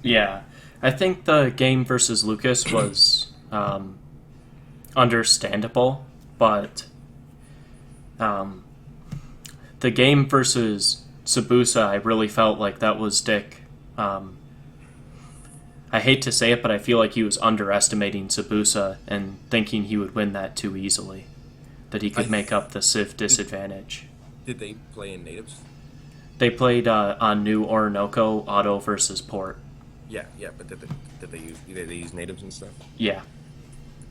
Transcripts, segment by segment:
Yeah, I think the game versus Lucas was understandable, but um, the game versus Sabusa, I really felt like that was Dick. Um, I hate to say it, but I feel like he was underestimating Sabusa and thinking he would win that too easily. That he I could make up the Civ did. disadvantage. Did they play in natives? They played on New Orinoco Auto versus Port. Yeah, yeah. But did they use natives and stuff? Yeah.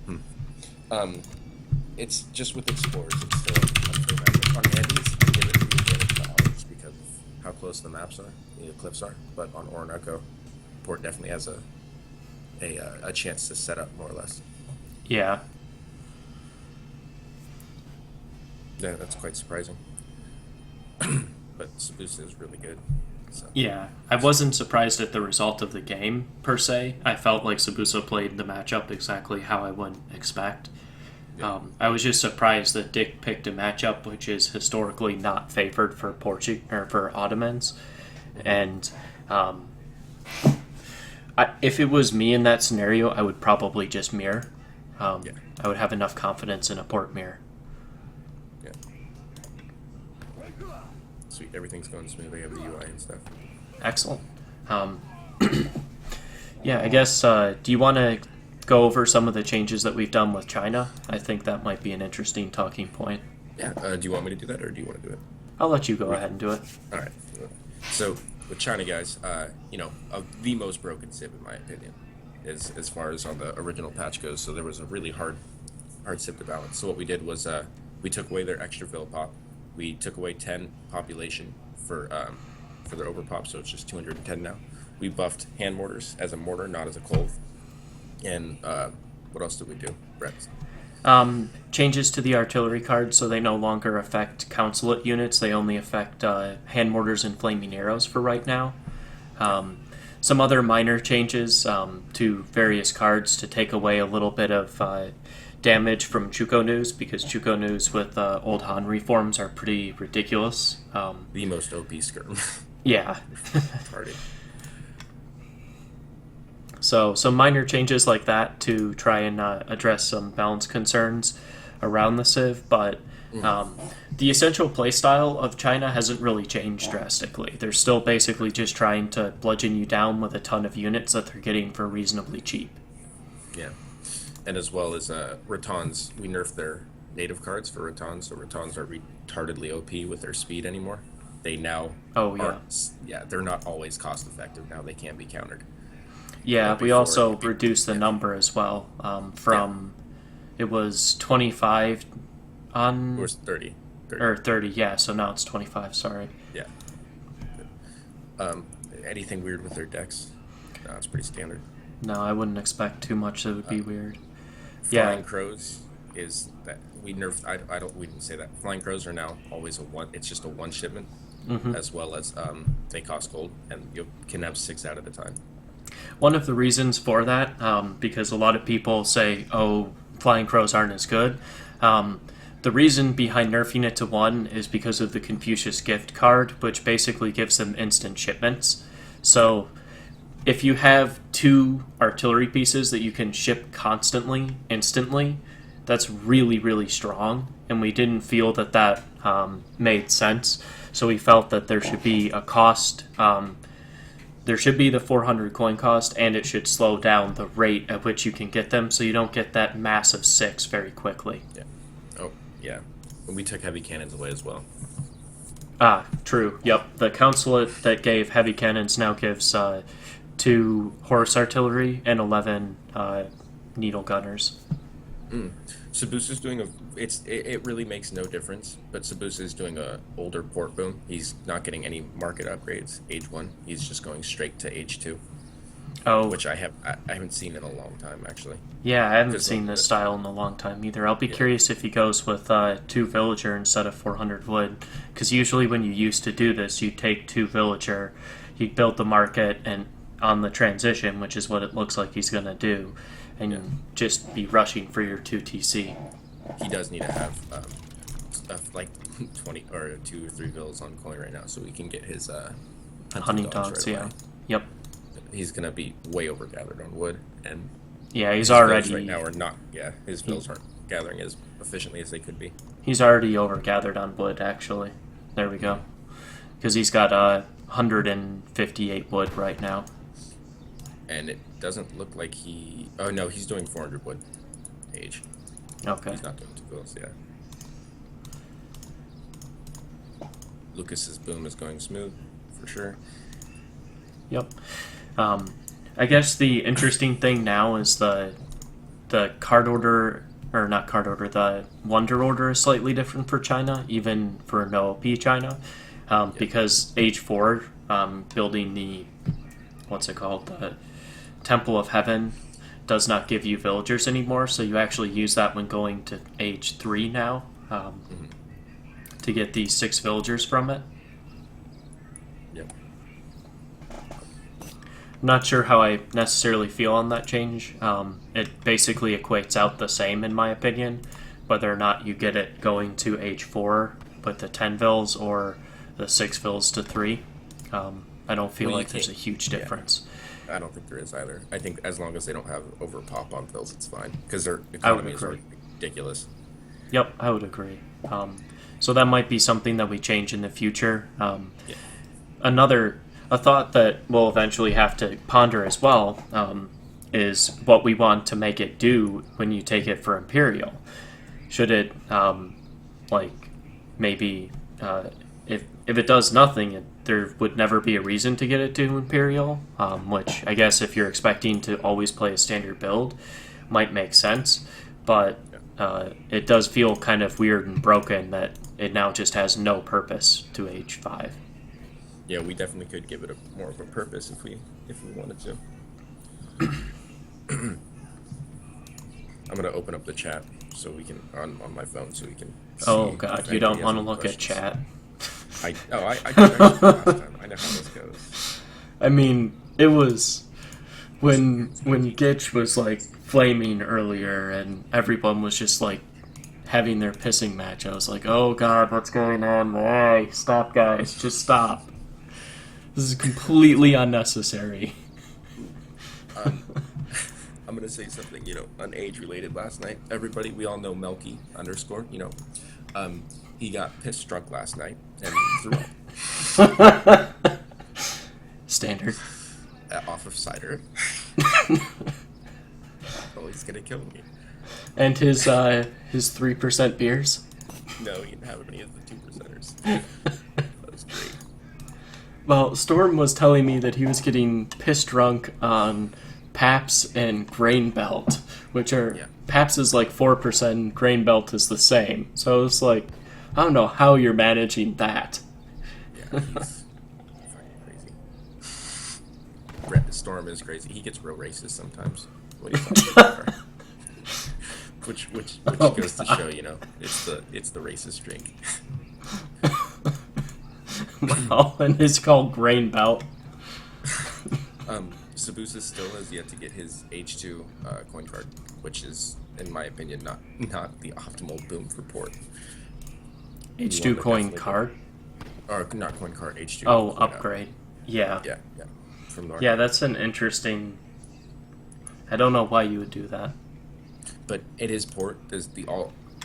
Hmm. Um, it's just with explorers. It's still unfair matchup. On Andes, I give it the advantage to autos because of how close the maps are, the cliffs are. But on Orinoco, Port definitely has a chance to set up more or less. Yeah. Yeah, that's quite surprising. But Sabusa is really good. So Yeah. I wasn't surprised at the result of the game, per se. I felt like Sabusa played the matchup exactly how I would expect. yeah, I was just surprised that Dick picked a matchup which is historically not favored for or for Ottomans, hmm and um, if it was me in that scenario, I would probably just mirror. yeah, I would have enough confidence in a port mirror. yeah. Sweet, everything's going smoothly. I have the UI and stuff. Excellent. Um, yeah, I guess. Do you want to go over some of the changes that we've done with China? I think that might be an interesting talking point. Yeah. Do you want me to do that, or do you want to do it? I'll let you go We, ahead and do it. all right. So with China guys, the most broken Civ in my opinion, is as far as on the original patch goes. So there was a really hard Civ to balance. So what we did was we took away their extra fill pop. We took away 10 population for their overpop, so it's just 210 now. We buffed hand mortars as a mortar, not as a clove. And what else did we do, Brett? Changes to the artillery cards so they no longer affect consulate units. They only affect hand mortars and flaming arrows for right now. Yeah. Some other minor changes to various cards to take away a little bit of damage from Chuko News because Chuko News with Old Han reforms are pretty ridiculous. The most OP skirm Yeah. party. So some minor changes like that to try and address some balance concerns around the Civ, but Mm. um, the essential playstyle of China hasn't really changed drastically. They're still basically just trying to bludgeon you down with a ton of units that they're getting for reasonably cheap. Yeah. And as well as Ratans, we nerfed their native cards for Ratans, so Ratans are retardedly OP with their speed anymore. They now Oh yeah, aren't, yeah, they're not always cost effective. Now they can be countered. yeah. But We before, also reduced the yeah, number as well yeah, from it was 25 it on was 30. 30. or 30. Yeah, so now it's 25. Sorry. Yeah. Um, anything weird with their decks? No, it's pretty standard. No, I wouldn't expect too much. That would Uh, be weird. Yeah. Flying Crows is that we nerfed. I don't. We didn't say that. Flying Crows are now always a one. It's just a one shipment, hmm as well as they cost gold, and you can have six out at a time. One of the reasons for that, because a lot of people say, "Oh, flying crows aren't as good." Um, the reason behind nerfing it to one is because of the Confucius gift card, which basically gives them instant shipments. Yeah, So if you have two artillery pieces that you can ship constantly, instantly, that's really, really strong. And we didn't feel that made sense. So we felt that there should be a cost. There should be the 400 coin cost, and it should slow down the rate at which you can get them so you don't get that massive six very quickly. yeah. Oh, yeah. And we took heavy cannons away as well. Ah, true. Yep. The consulate that gave heavy cannons now gives two horse artillery and 11 needle gunners. Mm. Sabusa's doing a. It really makes no difference. But Sabusa is doing a older port boom. He's not getting any market upgrades. Age one. He's just going straight to age two, Oh, which I haven't seen in a long time actually. yeah, I haven't Because seen this style in a long time either. I'll be yeah, curious if he goes with two villager instead of 400 wood. Because usually when you used to do this, you'd take two villager, you'd build the market and on the transition, which is what it looks like he's going to do, yeah. and just be rushing for your 2 TC. He does need to have stuff like 20 or 2 or 3 villas on coin right now, so we can get his hunting Hunting dogs dogs, right yeah. away. Yep. he's gonna be way over gathered on wood, and Yeah, he's his fills already right now are not. Yeah, his fills aren't gathering as efficiently as they could be. he's already over gathered on wood. Actually, there we go. Because he's got 158 wood right now. And it doesn't look like he. Oh no, he's doing 400 wood. Age. Okay. He's not doing two fills. Yeah. Lucas's boom is going smooth, for sure. Yep. I guess the interesting thing now is the card order, or not card order, the wonder order is slightly different for China, even for no OP China, because Age 4, building the, what's it called, the Temple of Heaven, does not give you villagers anymore, so you actually use that when going to Age 3 now, to get these 6 villagers from it. Yep. Not sure how I necessarily feel on that change. It basically equates out the same, in my opinion, whether or not you get it going to Age 4 with the 10 vills or the 6 vills to 3. I don't feel like there's a huge difference. I don't think there is either. I think as long as they don't have overpop on fills, it's fine. Because their economy is ridiculous. Yep, I would agree. So that might be something that we change in the future. A thought that we'll eventually have to ponder as well is what we want to make it do when you take it for Imperial. Should it, maybe, if it does nothing, there would never be a reason to get it to Imperial, which I guess if you're expecting to always play a standard build, might make sense, but it does feel kind of weird and broken that it now just has no purpose to Age 5. Yeah, we definitely could give it more of a purpose if we wanted to. I'm gonna open up the chat so we can on my phone so we can. Oh God, you don't want to look at chat. I did actually last time. I know how this goes. I mean, it was when Gitch was like flaming earlier and everyone was just like having their pissing match. I was like, oh God, what's going on? Hey, stop, guys, just stop. This is completely unnecessary. I'm gonna say something, on age related last night. Everybody, we all know Melky _ he got pissed drunk last night and threw up. Standard. Off of cider. Oh, he's gonna kill me. And his 3% beers? No, he didn't have any of the 2%ers. That was great. Well, Storm was telling me that he was getting pissed drunk on Paps and Grain Belt, which are... Yeah. Paps is like 4%, Grain Belt is the same. So it's like, I don't know how you're managing that. Yeah, he's fucking crazy. Storm is crazy. He gets real racist sometimes when he's on the bar. Which goes to show, it's the racist drink. Well, and it's called Grain Belt. Sabusa still has yet to get his H2 coin card, which is, in my opinion, not the optimal boom for port. H2 coin card? Or not coin card, H2. Oh, upgrade. Yeah. Yeah. From North. Yeah, that's an interesting... I don't know why you would do that. But it is port. There's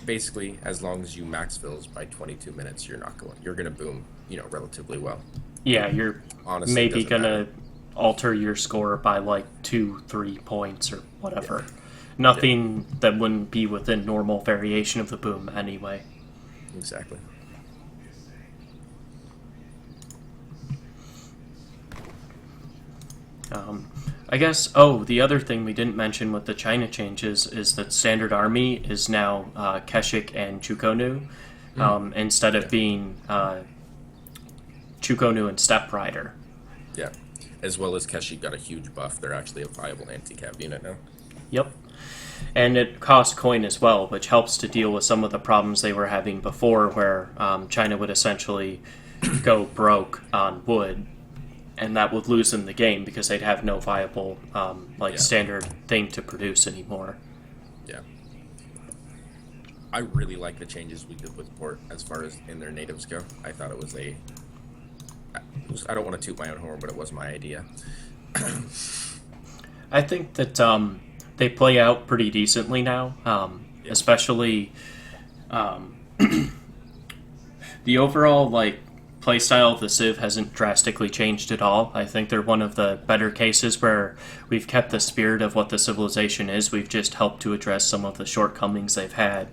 basically, as long as you max fills by 22 minutes, you're gonna boom, relatively well. Yeah, you're honestly maybe gonna matter. Alter your score by like 2-3 points or whatever. Yeah. Nothing that wouldn't be within normal variation of the boom anyway. Exactly. I guess, the other thing we didn't mention with the China changes is that Standard Army is now Keshik and Chukonu, instead of being Chukonu and Step Rider. Yeah, as well as Keshik got a huge buff. They're actually a viable anti-cav unit now. Yep. And it costs coin as well, which helps to deal with some of the problems they were having before where China would essentially go broke on wood, and that would lose them the game because they'd have no viable standard thing to produce anymore. Yeah. I really like the changes we did with port as far as in their natives go. I thought it was I don't want to toot my own horn, but it was my idea. I think that they play out pretty decently now, Yeah. especially um, the overall like play style of the Civ hasn't drastically changed at all. I think they're one of the better cases where we've kept the spirit of what the civilization is. We've just helped to address some of the shortcomings they've had.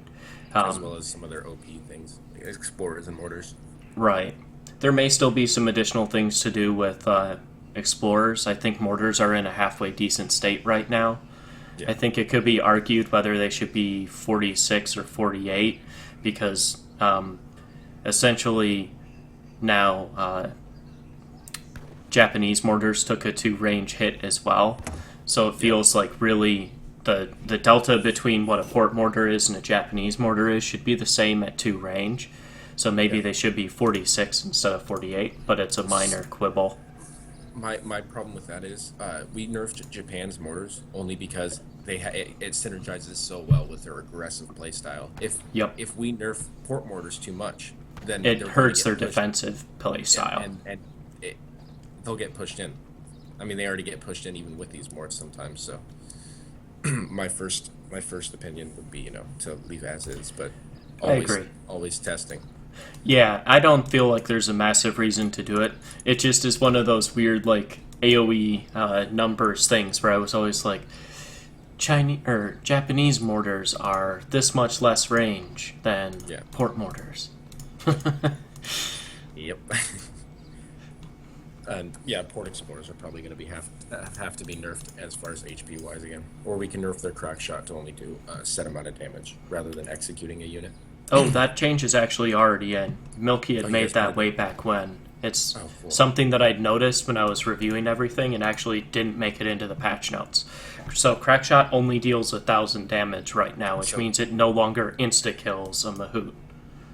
As well as some of their OP things, like explorers and mortars. Right. There may still be some additional things to do with explorers. I think mortars are in a halfway decent state right now. Yeah. I think it could be argued whether they should be 46 or 48 because essentially now Japanese mortars took a 2-range hit as well. So it feels like really the delta between what a port mortar is and a Japanese mortar is should be the same at 2 range. So maybe they should be 46 instead of 48, but it's a minor quibble. My problem with that is we nerfed Japan's mortars only because it synergizes so well with their aggressive playstyle. If we nerf port mortars too much, then It they're gonna hurts get their pushed. defensive play style. And they'll get pushed in. I mean, they already get pushed in even with these morts sometimes. So my first opinion would be to leave as is, but I agree. always testing. Yeah, I don't feel like there's a massive reason to do it. It just is one of those weird like AOE numbers things where I was always like, Chinese or Japanese mortars are this much less range than port mortars. Yep. And port explorers are probably going to have to be nerfed as far as HP wise again, or we can nerf their crack shot to only do a set amount of damage rather than executing a unit. Oh, that change is actually already in. Milky had you made guys that did? way back when. It's Cool. something that I'd noticed when I was reviewing everything and actually didn't make it into the patch notes. So Crackshot only deals 1,000 damage right now, which means it no longer insta-kills a Mahout.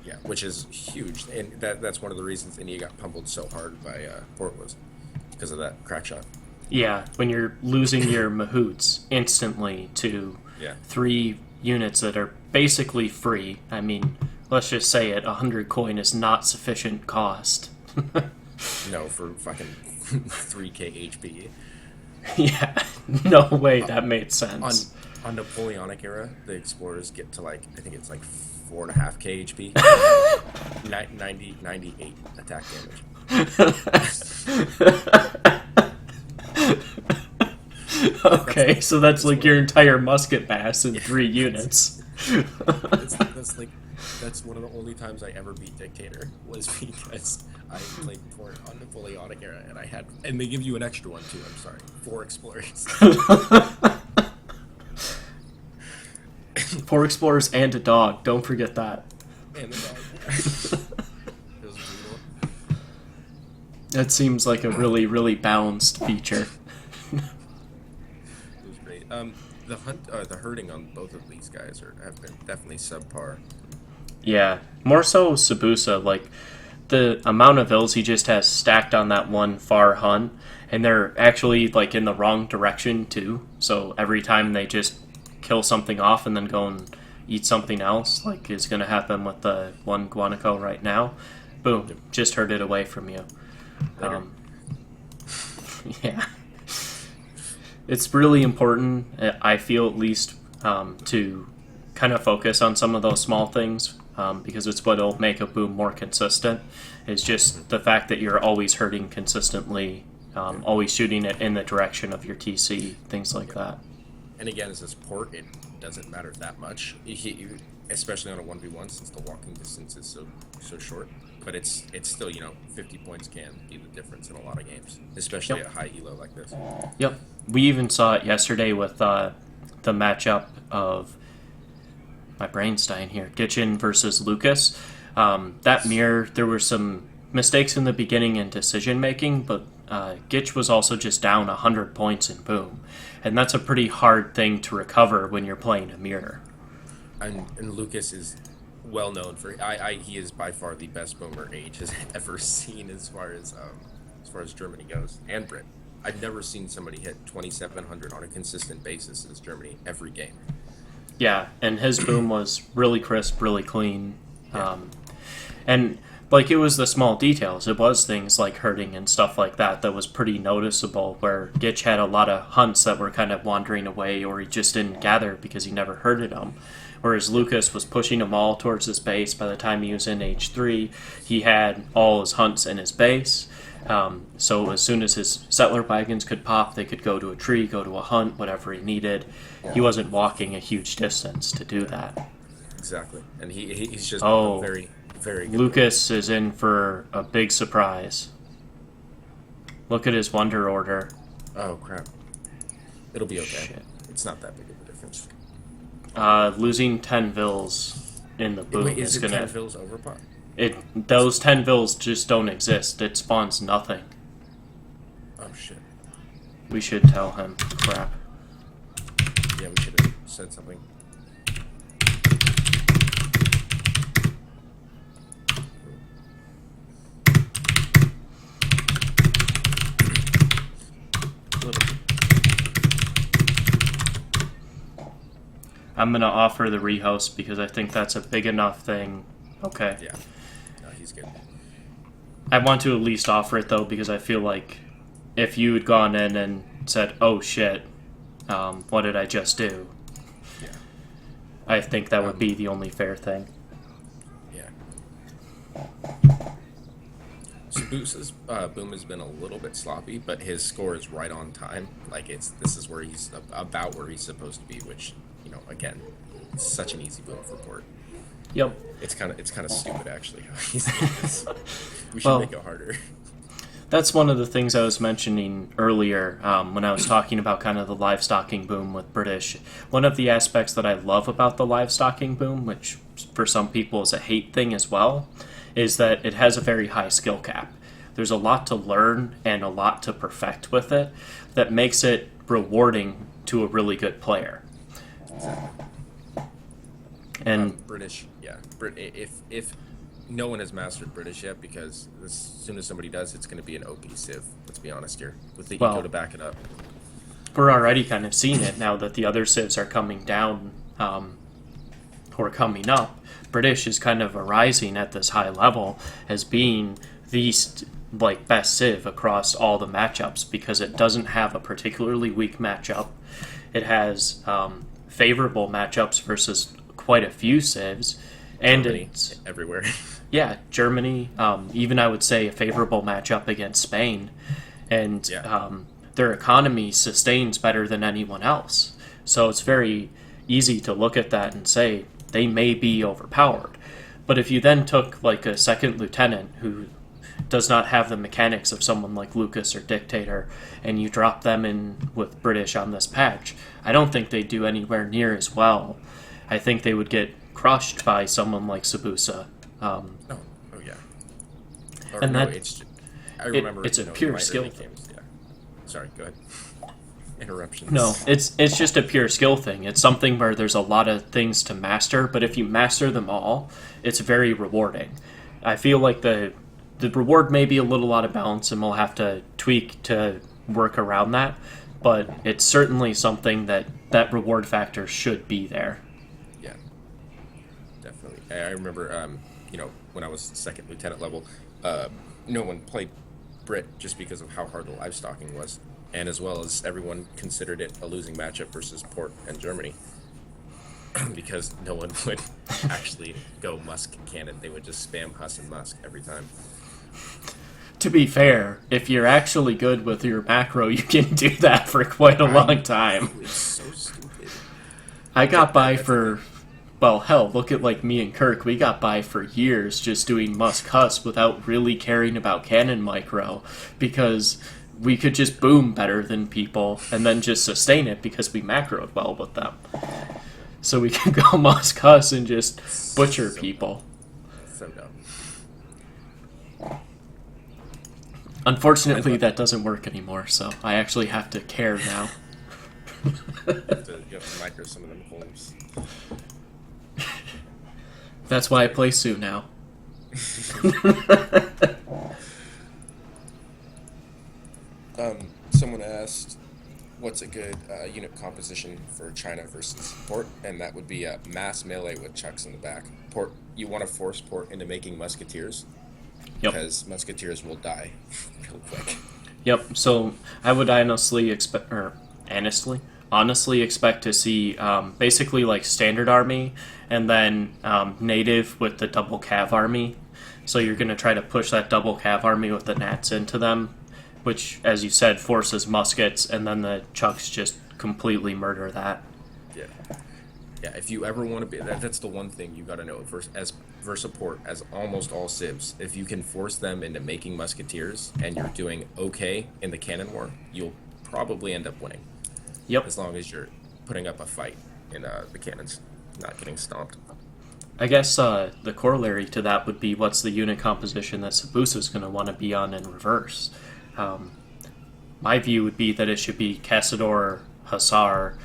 Yeah, which is huge, and that's one of the reasons India got pummeled so hard by Port was because of that crack shot. Yeah, when you're losing your Mahouts instantly to 3 units that are basically free. I mean, let's just say it, 100 coin is not sufficient cost. No, for fucking 3k HP. Yeah, no way that made sense. On Napoleonic era, the explorers get to I think it's 4.5k HP, 98 attack damage. Okay, so that's like your entire musket mass in 3 units. That's one of the only times I ever beat Dictator was because I played Port on Napoleonic era and they give you an extra one too. I'm sorry, 4 explorers. 4 explorers and a dog. Don't forget that. And the dog. It was brutal. That seems like a really, really balanced feature. It was great. The herding on both of these guys have been definitely subpar. Yeah, more so Sabusa. Like, the amount of ills he just has stacked on that one far hunt, and they're actually, like, in the wrong direction, too. So every time they just kill something off and then go and eat something else, like is going to happen with the one Guanaco right now, boom, just herd it away from you. Yeah. It's really important, I feel at least, to kind of focus on some of those small things, because it's what'll make a boom more consistent. It's just the fact that you're always herding consistently, always shooting it in the direction of your TC, things like that. And again, as this port, it doesn't matter that much, especially on a 1v1 since the walking distance is so short. But it's still, 50 points can be the difference in a lot of games, especially at high elo like this. Yep. We even saw it yesterday with the matchup of my brain's dying here, Gitchin versus Lucas. That mirror, there were some mistakes in the beginning in decision making, but Gitch was also just down 100 points in boom. And that's a pretty hard thing to recover when you're playing a mirror. And Lucas is well known for he is by far the best boomer Age has ever seen as far as Germany goes, and Brit. I've never seen somebody hit 2,700 on a consistent basis as Germany every game. Yeah, and his boom was really crisp, really clean. And like it was the small details. It was things like herding and stuff like that that was pretty noticeable. Where Gitch had a lot of hunts that were kind of wandering away, or he just didn't gather because he never herded them. Whereas Lucas was pushing them all towards his base. By the time he was in H3, he had all his hunts in his base. So as soon as his settler wagons could pop, they could go to a tree, go to a hunt, whatever he needed. He wasn't walking a huge distance to do that. Exactly, and he's just Oh, a very, very good Lucas is in for a big surprise. Look at his wonder order. player. Oh crap! It'll be okay. Shit. It's not that big of a difference. Losing 10 vills in the boom Wait, is is it gonna. 10 fills overpot? Those 10 vills just don't exist. It spawns nothing. Oh shit! We should tell him. Crap. Yeah, we should have said something. I'm gonna offer the rehost because I think that's a big enough thing. Okay. Yeah, no, he's good. I want to at least offer it though because I feel like if you had gone in and said, "Oh shit, what did I just do?" Yeah, I think that would be the only fair thing. yeah. Sabusa's boom has been a little bit sloppy, but his score is right on time. Like this is where he's about where he's supposed to be, which again, it's such an easy boom for port. Yep. It's kind of stupid actually. How he's doing this. We should Well, make it harder. That's one of the things I was mentioning earlier when I was talking about kind of the livestocking boom with British. One of the aspects that I love about the livestocking boom, which for some people is a hate thing as well, is that it has a very high skill cap. There's a lot to learn and a lot to perfect with it that makes it rewarding to a really good player. And British, yeah. If no one has mastered British yet, because as soon as somebody does, it's going to be an OP civ. Let's be honest here, with the Well, eco to back it up. we're already kind of seeing it now that the other civs are coming down or coming up. British is kind of arising at this high level as being the best civ across all the matchups because it doesn't have a particularly weak matchup. It has favorable matchups versus quite a few civs, and Germany, it's everywhere. yeah, Germany. Even I would say a favorable matchup against Spain, and Yeah. their economy sustains better than anyone else. So it's very easy to look at that and say they may be overpowered. But if you then took like a second lieutenant who does not have the mechanics of someone like Lucas or Dictator, and you drop them in with British on this patch, I don't think they'd do anywhere near as well. I think they would get crushed by someone like Sabusa. Oh yeah. Or, And no, that- it's. I remember. it's a in pure my skill early thing. games, yeah. Sorry, go ahead. Interruptions. No, it's just a pure skill thing. It's something where there's a lot of things to master, but if you master them all, it's very rewarding. I feel like the reward may be a little out of balance, and we'll have to tweak to work around that. But it's certainly something that reward factor should be there. Yeah. Definitely. I remember, when I was second lieutenant level, no one played Brit just because of how hard the livestocking was, and as well as everyone considered it a losing matchup versus Port and Germany, because no one would actually go Musk cannon. They would just spam Huss and Musk every time. To be fair, if you're actually good with your macro, you can do that for quite a long time. It's so stupid. I got by for, well, hell, look at like me and Kirk. We got by for years just doing Musk Huss without really caring about cannon micro because we could just boom better than people and then just sustain it because we macroed well with them. So we could go Musk Huss and just butcher people. So dumb. Unfortunately, that doesn't work anymore, so I actually have to care now. You have to micro some of them holes. That's why I play Sue now. Someone asked, what's a good unit composition for China versus Port? And that would be a mass melee with chucks in the back. Port, you want to force Port into making musketeers, Yep. because musketeers will die real quick. Yep. So I would honestly expect to see basically like standard army and then native with the double cav army. So you're going to try to push that double cav army with the Nats into them, which, as you said, forces muskets, and then the Chucks just completely murder that. Yeah. Yeah, if you ever want to be, that's the one thing you got to know. Versa Port, as almost all civs, if you can force them into making musketeers and you're doing okay in the cannon war, you'll probably end up winning. Yep. As long as you're putting up a fight in the cannons, not getting stomped. I guess the corollary to that would be what's the unit composition that Sabusa's going to want to be on in reverse. My view would be that it should be Cassador, Hussar,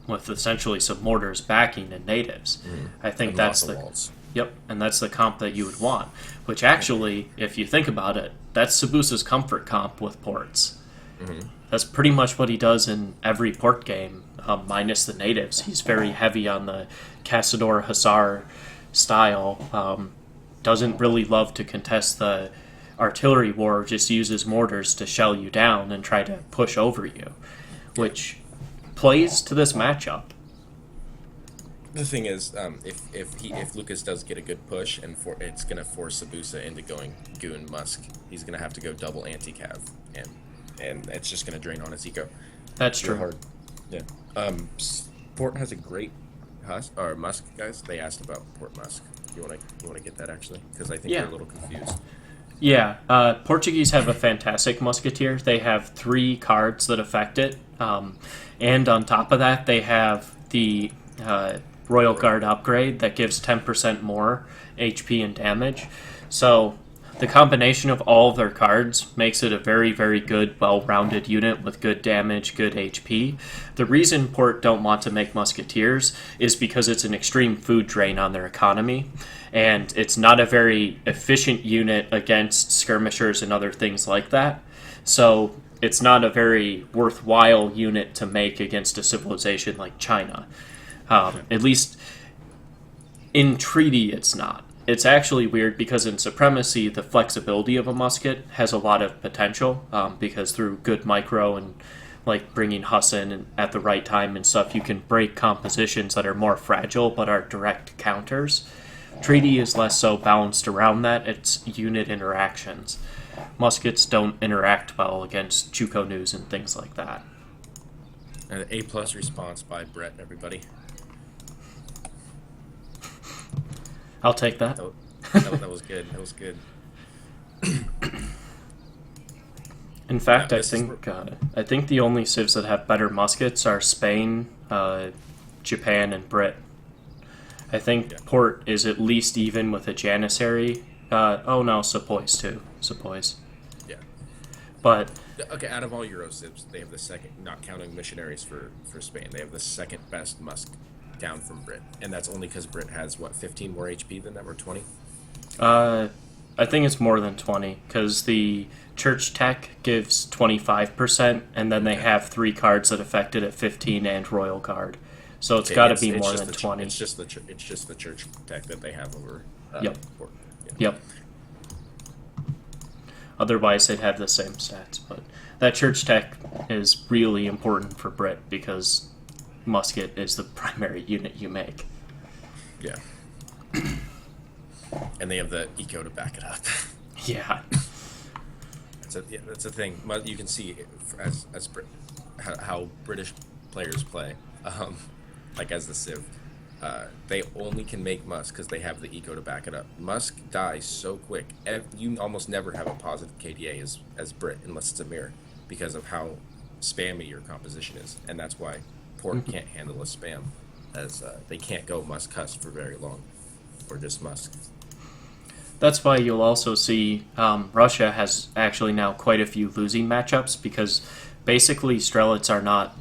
with essentially some mortars backing and natives. I think And that's lots of the walls. Yep, and that's the comp that you would want. Which actually, if you think about it, that's Sabusa's comfort comp with ports. That's pretty much what he does in every port game, minus the natives. He's very heavy on the Cassador Hussar style. Doesn't really love to contest the artillery war, just uses mortars to shell you down and try to push over you, which plays to this matchup. The thing is, if Lucas does get a good push, and it's gonna force Sabusa into going Goon Musk, he's gonna have to go double anti-cav, and it's just gonna drain on his eco. That's Real true. hard. Yeah. Port has a great Musk, guys. They asked about Port Musk. You wanna get that actually, because I think Yeah. they're a little confused. Yeah, Portuguese have a fantastic musketeer. They have 3 cards that affect it, and on top of that, they have the Royal Guard upgrade that gives 10% more HP and damage. So the combination of all of their cards makes it a very, very good, well-rounded unit with good damage, good HP. The reason Port don't want to make musketeers is because it's an extreme food drain on their economy, and it's not a very efficient unit against skirmishers and other things like that. So it's not a very worthwhile unit to make against a civilization like China. At least in treaty, it's not. It's actually weird because in Supremacy, the flexibility of a musket has a lot of potential because through good micro and like bringing Huss in and at the right time and stuff, you can break compositions that are more fragile but are direct counters. Treaty is less so balanced around that. It's unit interactions. Muskets don't interact well against Chuko News and things like that. An A+ response by Brett, everybody. I'll take that. That was good. That was good. In fact, Yeah, I think the only civs that have better muskets are Spain, Japan, and Brit. I think Port is at least even with a Janissary. Sepoys too. Sepoys. Yeah. But Okay, out of all Euro civs, they have the second, not counting missionaries for Spain, they have the second best Musk down from Brit. And that's only because Brit has, 15 more HP than them, or 20? I think it's more than 20 because the Church Tech gives 25%, and then they have 3 cards that affect it at 15 and Royal Guard. So it's got to be more than 20. It's just the Church Tech that they have over. Yep. Port. Yeah. Yep. Otherwise, they'd have the same stats. But that Church Tech is really important for Brit because musket is the primary unit you make. Yeah. And they have the eco to back it up. Yeah. That's a thing. You can see as how British players play, like as the Civ. They only can make Musk because they have the eco to back it up. Musk dies so quick. You almost never have a positive KDA as Brit unless it's a mirror because of how spammy your composition is, and that's why Port can't handle a spam, as they can't go Musk Husk for very long, or just Musk. That's why you'll also see Russia has actually now quite a few losing matchups because basically Strelets are not...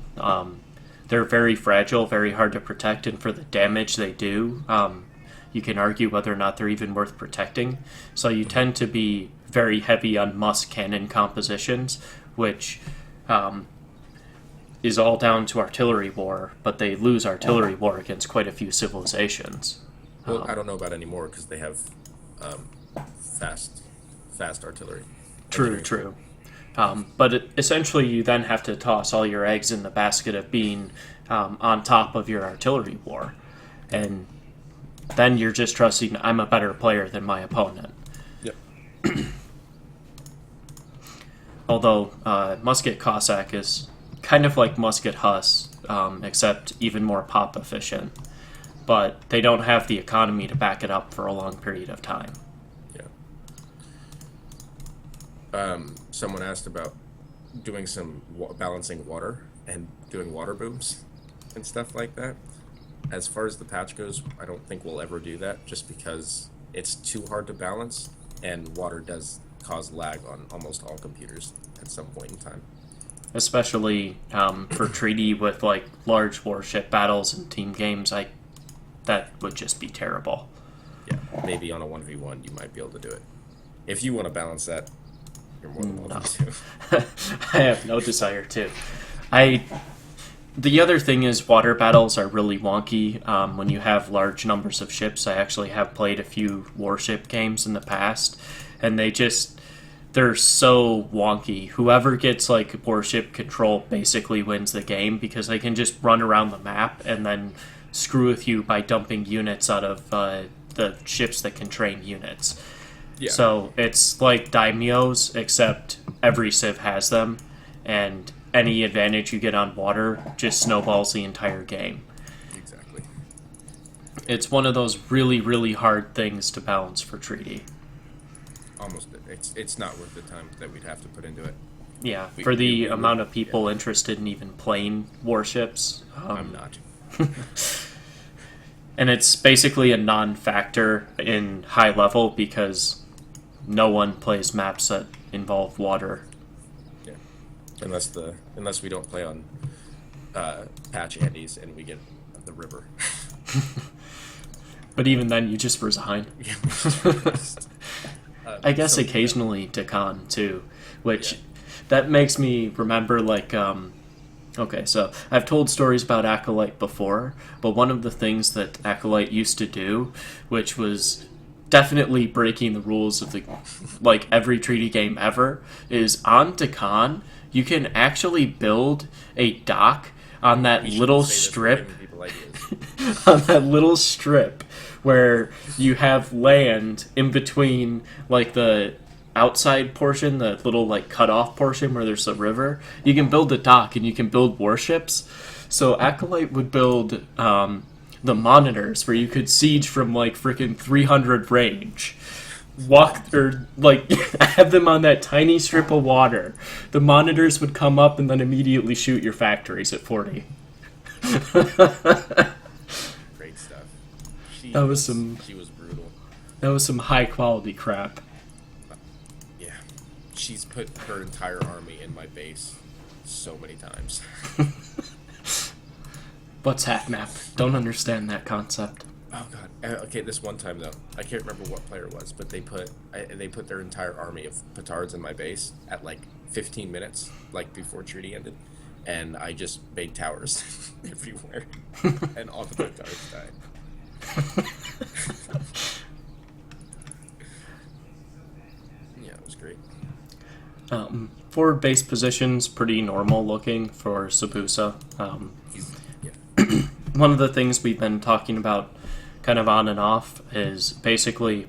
they're very fragile, very hard to protect, and for the damage they do, you can argue whether or not they're even worth protecting. So you tend to be very heavy on Musk cannon compositions, which is all down to artillery war, but they lose artillery war against quite a few civilizations. Well, I don't know about anymore because they have fast fast artillery. True, Engineering. true. But essentially, you then have to toss all your eggs in the basket of being on top of your artillery war. And then you're just trusting I'm a better player than my opponent. Yep. Although Musket Cossack is kind of like Musket Huss, except even more pop efficient. But they don't have the economy to back it up for a long period of time. Yeah. Someone asked about doing some balancing water and doing water booms and stuff like that. As far as the patch goes, I don't think we'll ever do that just because it's too hard to balance and water does cause lag on almost all computers at some point in time. Especially for treaty with like large warship battles and team games, that would just be terrible. Yeah, maybe on a 1v1 you might be able to do it. If you want to balance that, you're more than welcome to. I have no desire to. The other thing is water battles are really wonky when you have large numbers of ships. I actually have played a few warship games in the past, and they're so wonky. Whoever gets like warship control basically wins the game because they can just run around the map and then screw with you by dumping units out of the ships that can train units. Yeah. So it's like daimyos, except every civ has them, and any advantage you get on water just snowballs the entire game. Exactly. It's one of those really, really hard things to balance for treaty. Almost. It's not worth the time that we'd have to put into it. Yeah, for the amount of people interested in even playing warships. I'm not. And it's basically a non-factor in high level because no one plays maps that involve water. Yeah. Unless we don't play on Patch Andes and we get the river. But even then, you just resign. Yeah, I guess occasionally Deccan too, which that makes me remember like okay, so I've told stories about Acolyte before, but one of the things that Acolyte used to do, which was definitely breaking the rules of the like every treaty game ever, is on Deccan you can actually build a dock on that little strip on that little strip where you have land in between like the outside portion, the little like cut off portion where there's a river. You can build a dock and you can build warships. So Acolyte would build the monitors where you could siege from like freaking 300 range. Walk or like have them on that tiny strip of water. The monitors would come up and then immediately shoot your factories at 40. Great stuff. She was brutal. That was some high quality crap. Yeah. She's put her entire army in my base so many times. What's hack map? Don't understand that concept. Oh god. Okay, this one time though, I can't remember what player it was, but they put their entire army of petards in my base at like 15 minutes, like before treaty ended, and I just made towers everywhere, and all the petards died. Yeah, it was great. Forward base positions pretty normal looking for Sabusa. One of the things we've been talking about kind of on and off is basically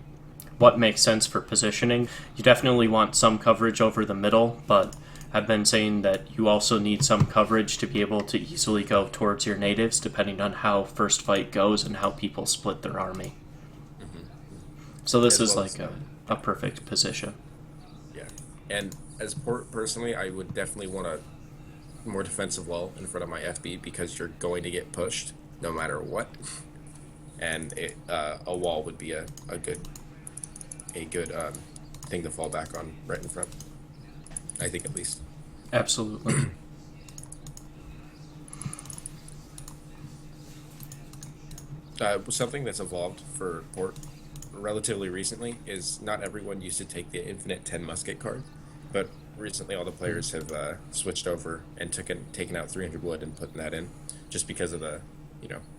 what makes sense for positioning. You definitely want some coverage over the middle, but I've been saying that you also need some coverage to be able to easily go towards your natives depending on how first fight goes and how people split their army. Mm-hmm. So this is like a perfect position. Yeah, and as personally, I would definitely want a more defensive wall in front of my FB because you're going to get pushed no matter what, and a wall would be a good thing to fall back on right in front. I think at least. Absolutely. Something that's evolved for Port relatively recently is not everyone used to take the infinite 10 musket card, but recently all the players have switched over and taken out 300 wood and putting that in, just because of the,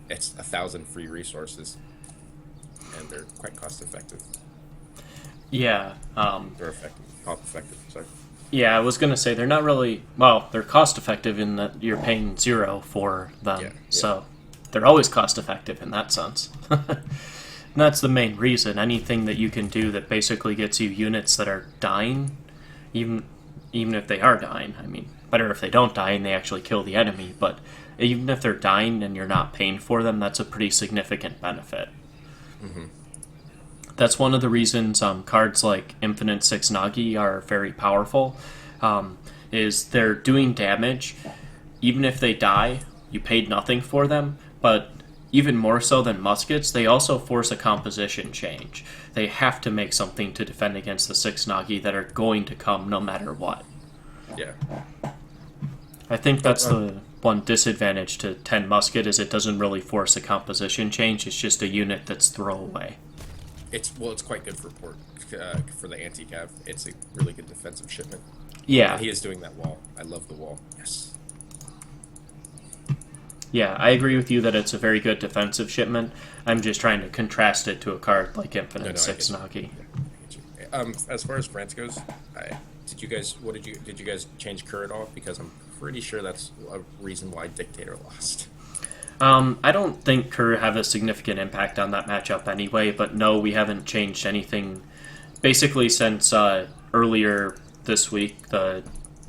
it's 1,000 free resources, and they're quite cost effective. Yeah. They're effective, cost effective. Sorry. Yeah, I was gonna say they're not really well. They're cost effective in that you're paying 0 for Yeah, them, yeah. so they're always cost effective in that sense. And that's the main reason. Anything that you can do that basically gets you units that are dying, even even if they are dying. I mean, better if they don't die and they actually kill the enemy. But even if they're dying and you're not paying for them, that's a pretty significant benefit. Mm-hmm. That's one of the reasons cards like Infinite Six Nagi are very powerful. Is they're doing damage, even if they die, you paid nothing for them. But even more so than muskets, they also force a composition change. They have to make something to defend against the Six Nagi that are going to come no matter what. Yeah. I think that's the one disadvantage to 10 musket is it doesn't really force a composition change. It's just a unit that's throwaway. It's quite good for port for the anti-cav. It's a really good defensive shipment. Yeah, And he is doing that wall. I love the wall. Yes. yeah, I agree with you that it's a very good defensive shipment. I'm just trying to contrast it to a card like Infinite No, I Six get you. Nagi. Yeah, I get you. As far as France goes, did you guys change Kerr at all? Because I'm pretty sure that's a reason why Dictator lost. I don't think Kerr have a significant impact on that matchup anyway, but no, we haven't changed anything basically since earlier this week, the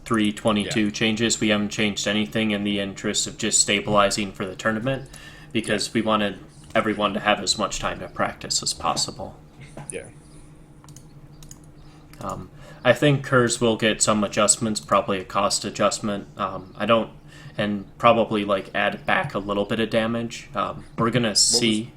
322 Yeah. changes. We haven't changed anything in the interest of just stabilizing for the tournament because we wanted everyone to have as much time to practice as possible. Yeah. I think Kerrs will get some adjustments, probably a cost adjustment. I don't, and probably like add back a little bit of damage. We're gonna see.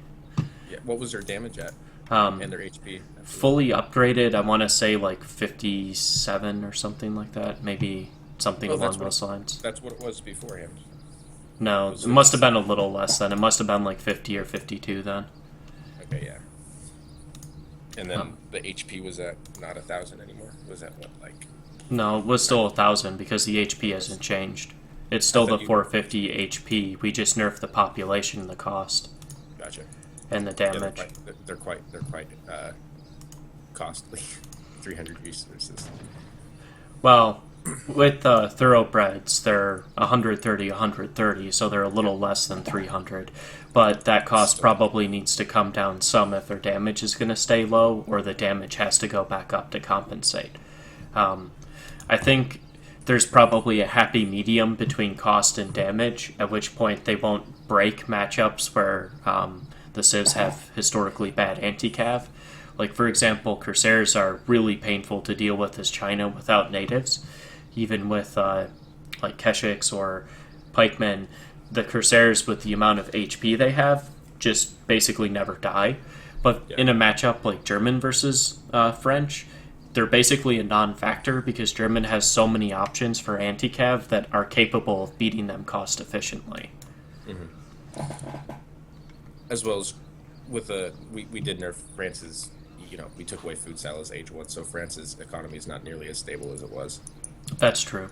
Yeah. What was their damage at? And their HP. Fully upgraded, I want to say like 57 or something like that. Maybe something Oh, along those lines. That's what it was beforehand. No, Was it it- must have been a little less then. It must have been like 50 or 52 then. Okay, yeah. And then the HP was at not 1,000 anymore. Was that what, like? No, it was still 1,000 because the HP hasn't changed. It's still the thought you- 450 HP. We just nerfed the population and the cost Gotcha. and the Yeah, damage. they're quite costly. 300 resources. Well, with thoroughbreds, they're 130, so they're a little less than 300. But that cost Still. probably needs to come down some if their damage is going to stay low, or the damage has to go back up to compensate. I think there's probably a happy medium between cost and damage, at which point they won't break matchups where the civs have historically bad anti-cav. Like, for example, Corsairs are really painful to deal with as China without natives. Even with, like, Keshiks or Pikemen, the Corsairs, with the amount of HP they have, just basically never die. But Yeah. in a matchup like German versus French, they're basically a non-factor because German has so many options for anti-cav that are capable of beating them cost efficiently. As well as with we did nerf France's. We took away food salads age 1, so France's economy is not nearly as stable as it was. That's true.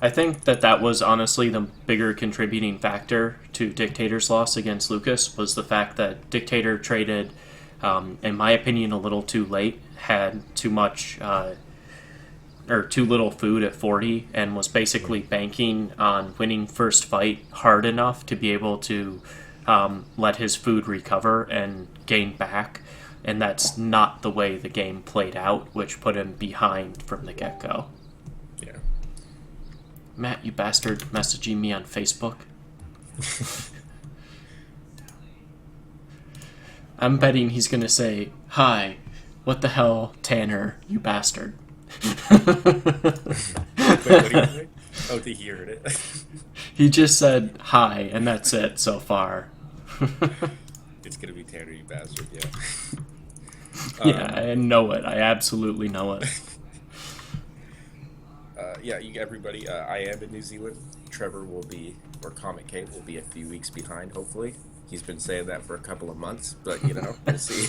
I think that was honestly the bigger contributing factor to Dictator's loss against Lucas was the fact that Dictator traded, in my opinion, a little too late, had too much or too little food at 40, and was basically banking on winning first fight hard enough to be able to let his food recover and gain back. And that's not the way the game played out, which put him behind from the get-go. Yeah. Matt, you bastard, messaging me on Facebook. I'm betting he's gonna say, "Hi, what the hell, Tanner, you bastard." Wait, what do you think? Oh, he heard it. He just said hi, and that's it so far. It's gonna be Tanner, you bastard. Yeah. Yeah, I know it. I absolutely know it. Yeah, everybody. I am in New Zealand. Trevor will be, or Comic Kate will be a few weeks behind. Hopefully, he's been saying that for a couple of months, but we'll see.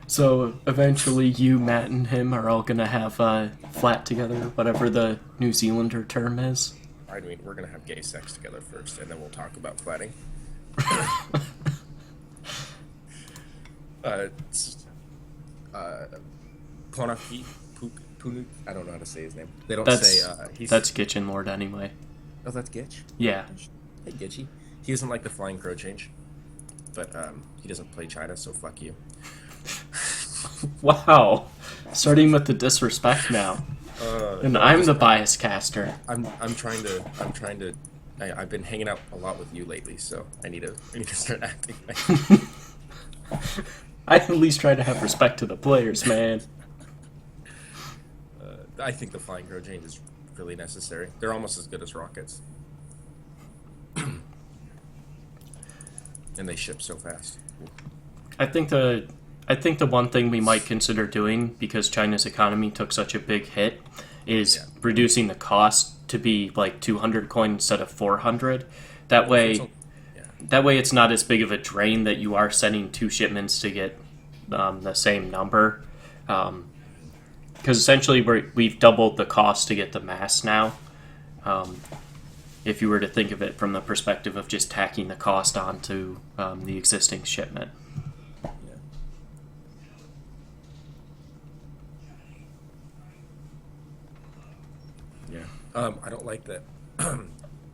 So eventually, you, Matt, and him are all gonna have flat together, whatever the New Zealander term is. I mean, we're gonna have gay sex together first, and then we'll talk about fighting. It's, uh, Ponaki, Punu. I don't know how to say his name. They don't say That's he's. that's Gitchin Lord anyway. Oh, that's Gitch. Yeah. Hey, Gitchy. He doesn't like the flying crow change, but he doesn't play China, so fuck you. Wow. Starting with the disrespect now. And No, I'm the bias caster. I'm trying to. I've been hanging out a lot with you lately, so I need to start acting. I at least try to have respect to the players, man. I think the flying crow change is really necessary. They're almost as good as rockets, and they ship so fast. I think the one thing we might consider doing, because China's economy took such a big hit, is Yeah. reducing the cost to be like 200 coin instead of 400. That way, Yeah. that way it's not as big of a drain that you are sending two shipments to get the same number. Because essentially we've doubled the cost to get the mass now. If you were to think of it from the perspective of just tacking the cost onto the existing shipment. Yeah. Yeah. I don't like that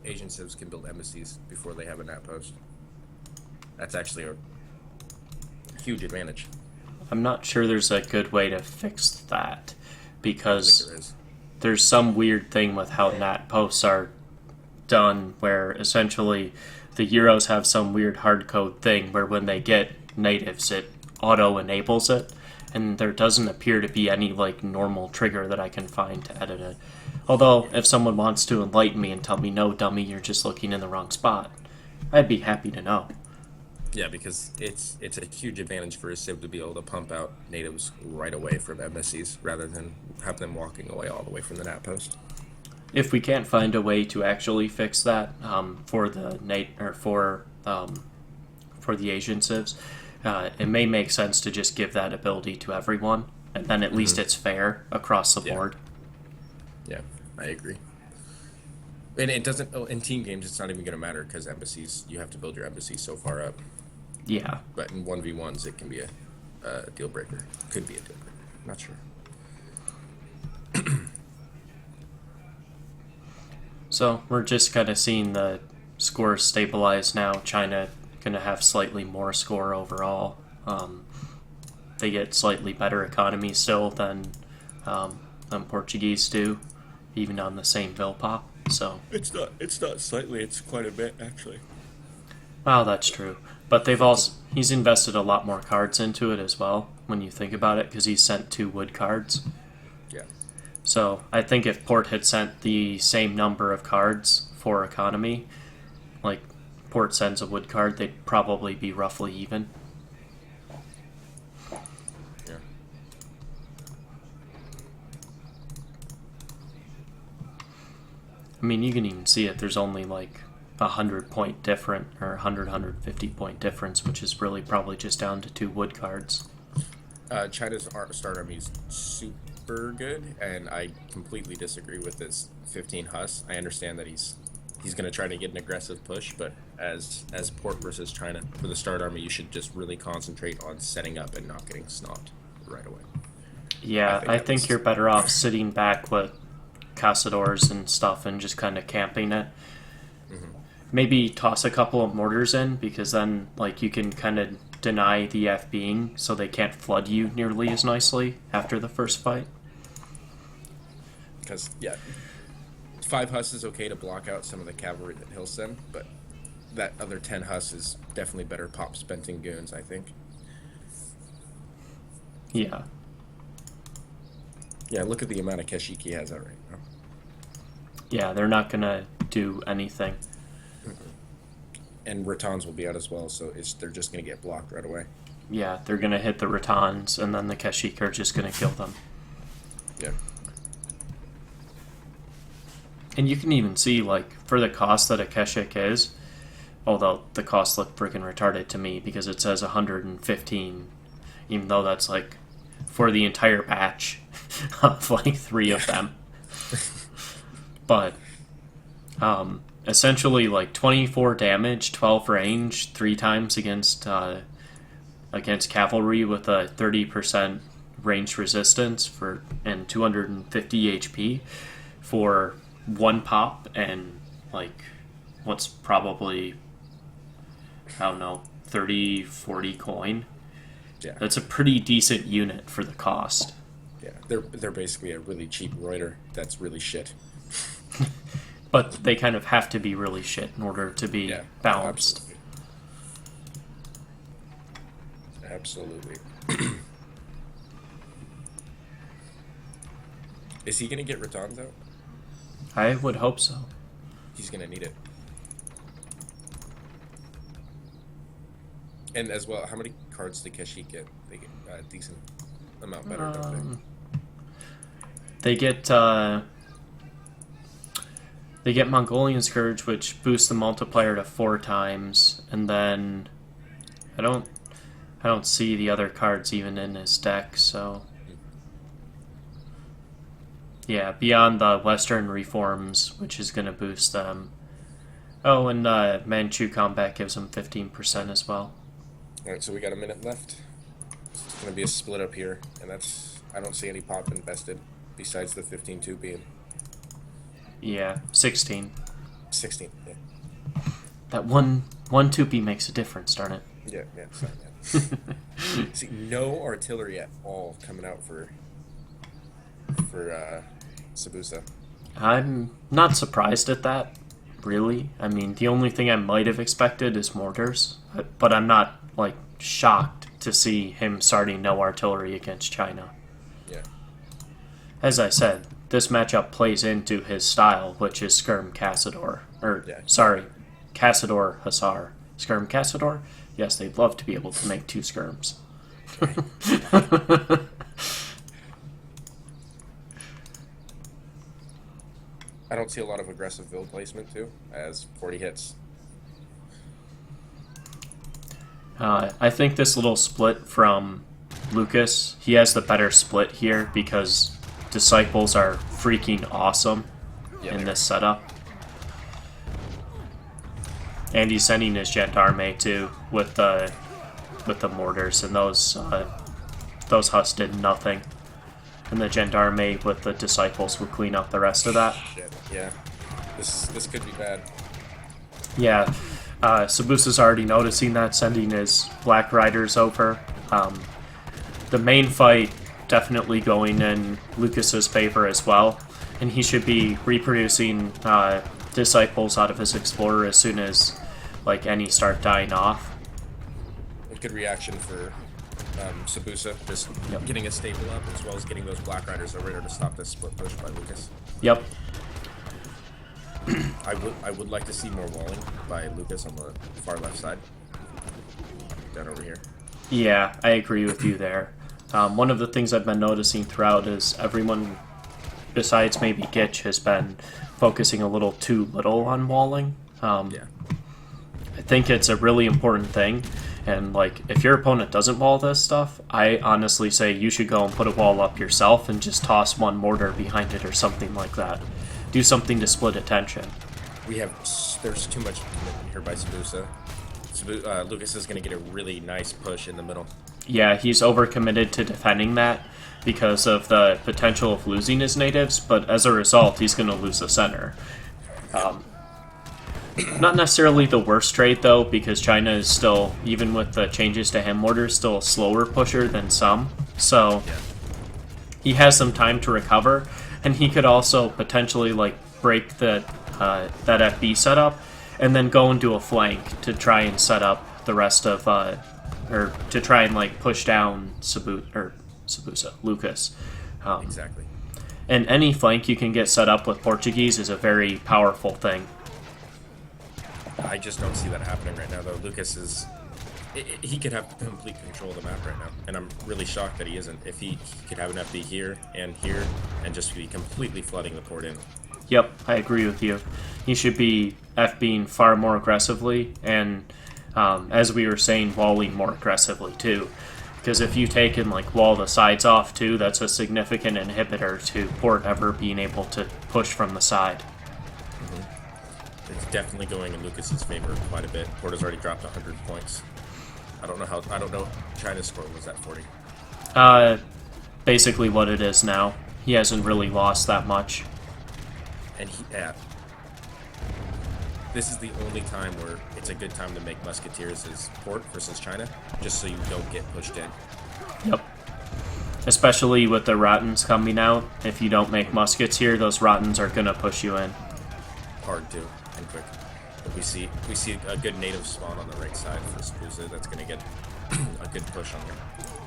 Asian civs can build embassies before they have an outpost. That's actually a huge advantage. I'm not sure there's a good way to fix that, I think because there is. there's some weird thing with how NAT posts are done where essentially the Euros have some weird hard code thing where when they get natives it auto enables it, and there doesn't appear to be any like normal trigger that I can find to edit it. Although if someone wants to enlighten me and tell me, no dummy, you're just looking in the wrong spot, I'd be happy to know. Yeah, because it's a huge advantage for a civ to be able to pump out natives right away from embassies rather than have them walking away all the way from the NAT post. If we can't find a way to actually fix that for the for the Asian civs, it may make sense to just give that ability to everyone, and then at least it's fair across the Yeah. board. Yeah, I agree. And it doesn't. Oh, in team games, it's not even going to matter because embassies, you have to build your embassy so far up. Yeah, But in 1v1s, it can be a deal breaker. Could be a deal breaker. Not sure. so we're just kind of seeing the scores stabilize now. China going to have slightly more score overall. They get slightly better economy still than Portuguese do, even on the same Vilpop. So, It's not. It's not slightly. It's quite a bit actually. well, that's true. But he's invested a lot more cards into it as well when you think about it, because he's sent 2 wood cards. Yeah. So I think if Port had sent the same number of cards for economy, like Port sends a wood card, they'd probably be roughly even. Yeah. I mean, you can even see it. There's only like 100-point different, or 150-point difference, which is really probably just down to 2 wood cards. China's start army is super good, and I completely disagree with this 15 Huss. I understand that he's going to try to get an aggressive push, but as Port versus China for the start army, you should just really concentrate on setting up and not getting snobbed right away. Yeah, I that think was- you're better off sitting back with Cazadors and stuff and just kind of camping it. Maybe toss a couple of mortars in, because then like you can kind of deny the FBing so they can't flood you nearly as nicely after the first fight. Because, yeah, 5 Huss is okay to block out some of the cavalry that he'll send, but that other 10 Huss is definitely better pop spenting goons, I think. Yeah. Yeah, look at the amount of Keshik he has out right now. Yeah, they're not going to do anything. And Ratans will be out as well, so they're just going to get blocked right away. Yeah, they're going to hit the Ratans, and then the Keshik are just going to kill them. Yeah. And you can even see, like, for the cost that a Keshik is, although the cost looked freaking retarded to me because it says 115, even though that's, like, for the entire batch of, like, 3 of them. But, essentially, like, 24 damage, 12 range, 3 times against against cavalry with a 30% ranged resistance and 250 HP for one pop and like what's probably, I don't know, 30, 40 coin. Yeah. That's a pretty decent unit for the cost. Yeah, they're basically a really cheap Reuter that's really shit. But they kind of have to be really shit in order to be balanced. Absolutely. Is he gonna get Ratans out? I would hope so. He's gonna need it. And as well, how many cards did Kashyyyk get? They get a decent amount better, don't they? They get Mongolian Scourge, which boosts the multiplier to 4 times, and then I don't see the other cards even in his deck, so yeah, beyond the Western Reforms, which is going to boost them. Oh, and Manchu Combat gives them 15% as well. Alright, so we got a minute left. It's going to be a split up here, and I don't see any pop invested, besides the 15-2 being... Yeah, 16. 16, yeah. That one 2P makes a difference, darn it. Yeah, sorry, man. See, no artillery at all coming out for Sabusa. I'm not surprised at that, really. I mean, the only thing I might have expected is mortars, but I'm not, like, shocked to see him starting no artillery against China. Yeah. As I said, this matchup plays into his style, which is Skirm Cassador. Cassador Hussar. Skirm Cassador? Yes, they'd love to be able to make 2 skirms. I don't see a lot of aggressive build placement, too, as 40 hits. I think this little split from Lucas, he has the better split here because Disciples are freaking awesome in this setup. And he's sending his Gendarme too with the mortars, and those Hus did nothing. And the Gendarme with the Disciples will clean up the rest of that. Shit, yeah. This could be bad. Yeah. Sabusa's already noticing that, sending his Black Riders over. The main fight definitely going in Lucas's favor as well, and he should be reproducing Disciples out of his Explorer as soon as like any start dying off. A good reaction for Sabusa, just getting a stable up as well as getting those Black Riders over there to stop this split push by Lucas. Yep. I would like to see more walling by Lucas on the far left side. Down over here. Yeah, I agree with you there. One of the things I've been noticing throughout is everyone, besides maybe Gitch, has been focusing a little too little on walling. Yeah. I think it's a really important thing, and like if your opponent doesn't wall this stuff, I honestly say you should go and put a wall up yourself and just toss one mortar behind it or something like that. Do something to split attention. There's too much commitment here by Sabusa. Lucas is going to get a really nice push in the middle. Yeah, he's overcommitted to defending that because of the potential of losing his natives, but as a result, he's going to lose the center. Not necessarily the worst trade, though, because China is still, even with the changes to hand mortars, still a slower pusher than some. So he has some time to recover, and he could also potentially like break that FB setup and then go and do a flank to try and set up the rest of, or to try and like push down Lucas. Exactly. And any flank you can get set up with Portuguese is a very powerful thing. I just don't see that happening right now, though. Lucas is... He could have complete control of the map right now, and I'm really shocked that he isn't. If he could have an FB here, and just be completely flooding the port in. Yep, I agree with you. He should be FBing far more aggressively, and as we were saying, walling more aggressively too. Because if you take and like wall the sides off too, that's a significant inhibitor to port ever being able to push from the side. It's definitely going in Lucas's favor quite a bit. Port has already dropped 100 points. I don't know how. I don't know. China's score was at 40. Basically what it is now. He hasn't really lost that much. And this is the only time where it's a good time to make Musketeers as port versus China, just so you don't get pushed in. Yep. Especially with the Rottens coming out. If you don't make muskets here, those Rottens are gonna push you in. Hard too, and quick. But we see a good native spawn on the right side for Spusa. That's gonna get a good push on him.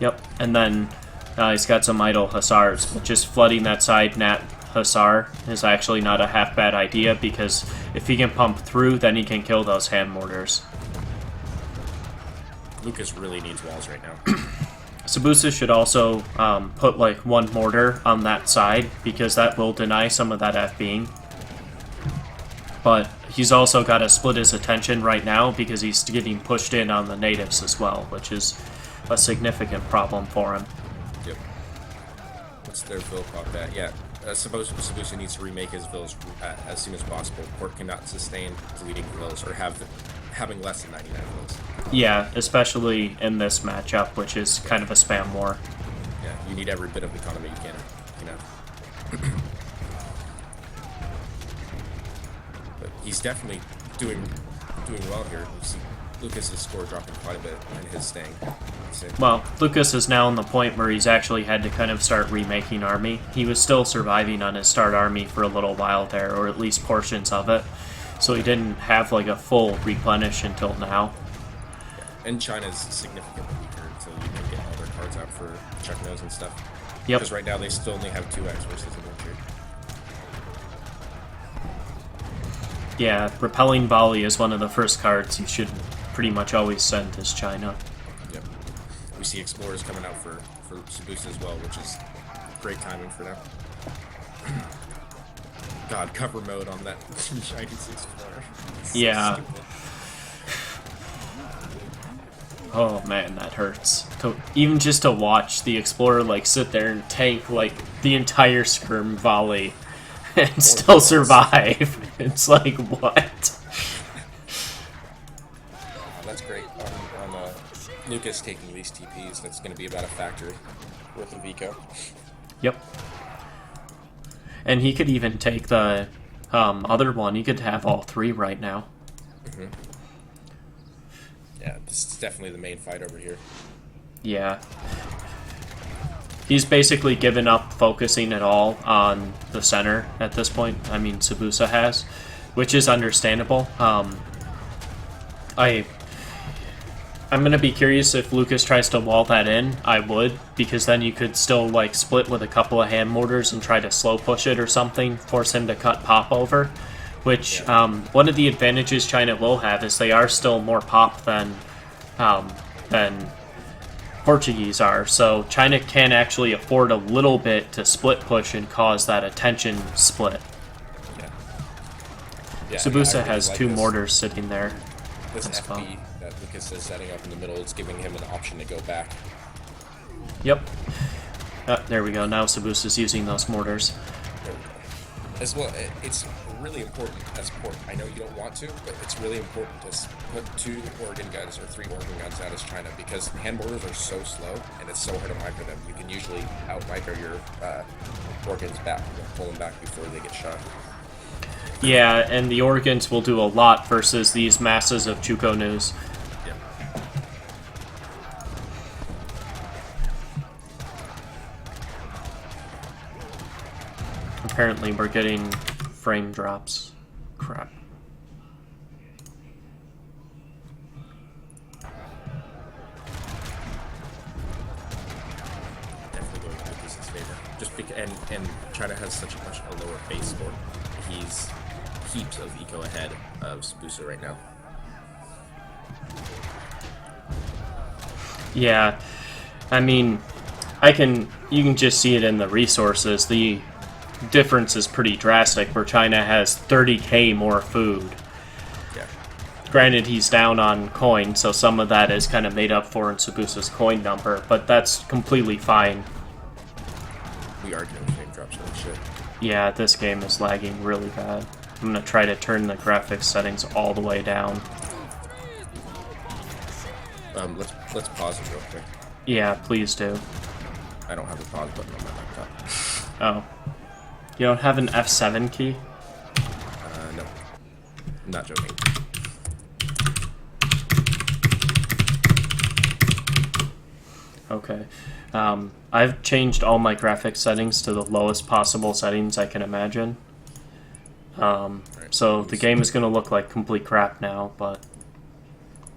Yep. And then he's got some idle Hussars, but just flooding that side Nat Hussar is actually not a half bad idea, because if he can pump through, then he can kill those hand mortars. Lucas really needs walls right now. Sabusa should also put like one mortar on that side, because that will deny some of that FBing. But he's also got to split his attention right now, because he's getting pushed in on the natives as well, which is a significant problem for him. Yep. What's their Vil pop at? Yeah. Sabusa needs to remake his Vils as soon as possible. Port cannot sustain deleting Vils or having less than 99 Vils. Yeah, especially in this matchup, which is kind of a spam war. Yeah, you need every bit of economy you can have. But he's definitely doing well here. You see Lucas's score dropping quite a bit and his staying. Well, Lucas is now on the point where he's actually had to kind of start remaking army. He was still surviving on his start army for a little while there, or at least portions of it. So he didn't have like a full replenish until now. Yeah. And China's significantly weaker until you can get all their cards out for check nose and stuff. Yep. Because right now they still only have 2x versus the 1 trade. Yeah, Repelling Volley is one of the first cards you should pretty much always send as China. Yep. We see Explorers coming out for Sabusa as well, which is great timing for them. God, cover mode on that Chinese Explorer. So yeah. stupid. Oh man, that hurts. Even just to watch the Explorer like sit there and tank like the entire skirm volley and still survive. It's like, what? That's great. On Lucas taking these TPs, that's going to be about a factor worth of eco. Yep. And he could even take the other one. He could have all three right now. Mm-hmm. Yeah, this is definitely the main fight over here. Yeah. He's basically given up focusing at all on the center at this point. I mean, Sabusa has, which is understandable. I'm going to be curious if Lucas tries to wall that in. I would, because then you could still like split with a couple of hand mortars and try to slow push it or something, force him to cut pop over. Which, one of the advantages China will have is they are still more pop than Portuguese are. So China can actually afford a little bit to split push and cause that attention split. Yeah, Sabusa I has like 2 this. mortars sitting there. This as well. FP that Lucas is setting up in the middle is giving him an option to go back. Yep. There we go. Now Sabusa's using those mortars. As well, it's really important as port. I know you don't want to, but it's really important to put 2 organ guns or 3 organ guns out as China, because hand mortars are so slow and it's so hard to micro them. You can usually out micro your organs back, pull them back before they get shot. Yeah, and the organs will do a lot versus these masses of Chuko news. Yep. Apparently we're getting frame drops. Crap. Definitely going to Lucas's favor. Just because, and China has such a lower base score. He's heaps of eco ahead of Sabusa right now. Yeah, I mean, you can just see it in the resources. The difference is pretty drastic, where China has 30k more food. Yeah. Granted, he's down on coin, so some of that is kind of made up for in Sabusa's coin number, but that's completely fine. We are getting frame drops, holy shit. Yeah, this game is lagging really bad. I'm going to try to turn the graphics settings all the way down. Let's pause it real quick. Yeah, please do. I don't have a pause button on my laptop. Oh. You don't have an F7 key? No. I'm not joking. Okay. I've changed all my graphics settings to the lowest possible settings I can imagine. So the game is going to look like complete crap now, but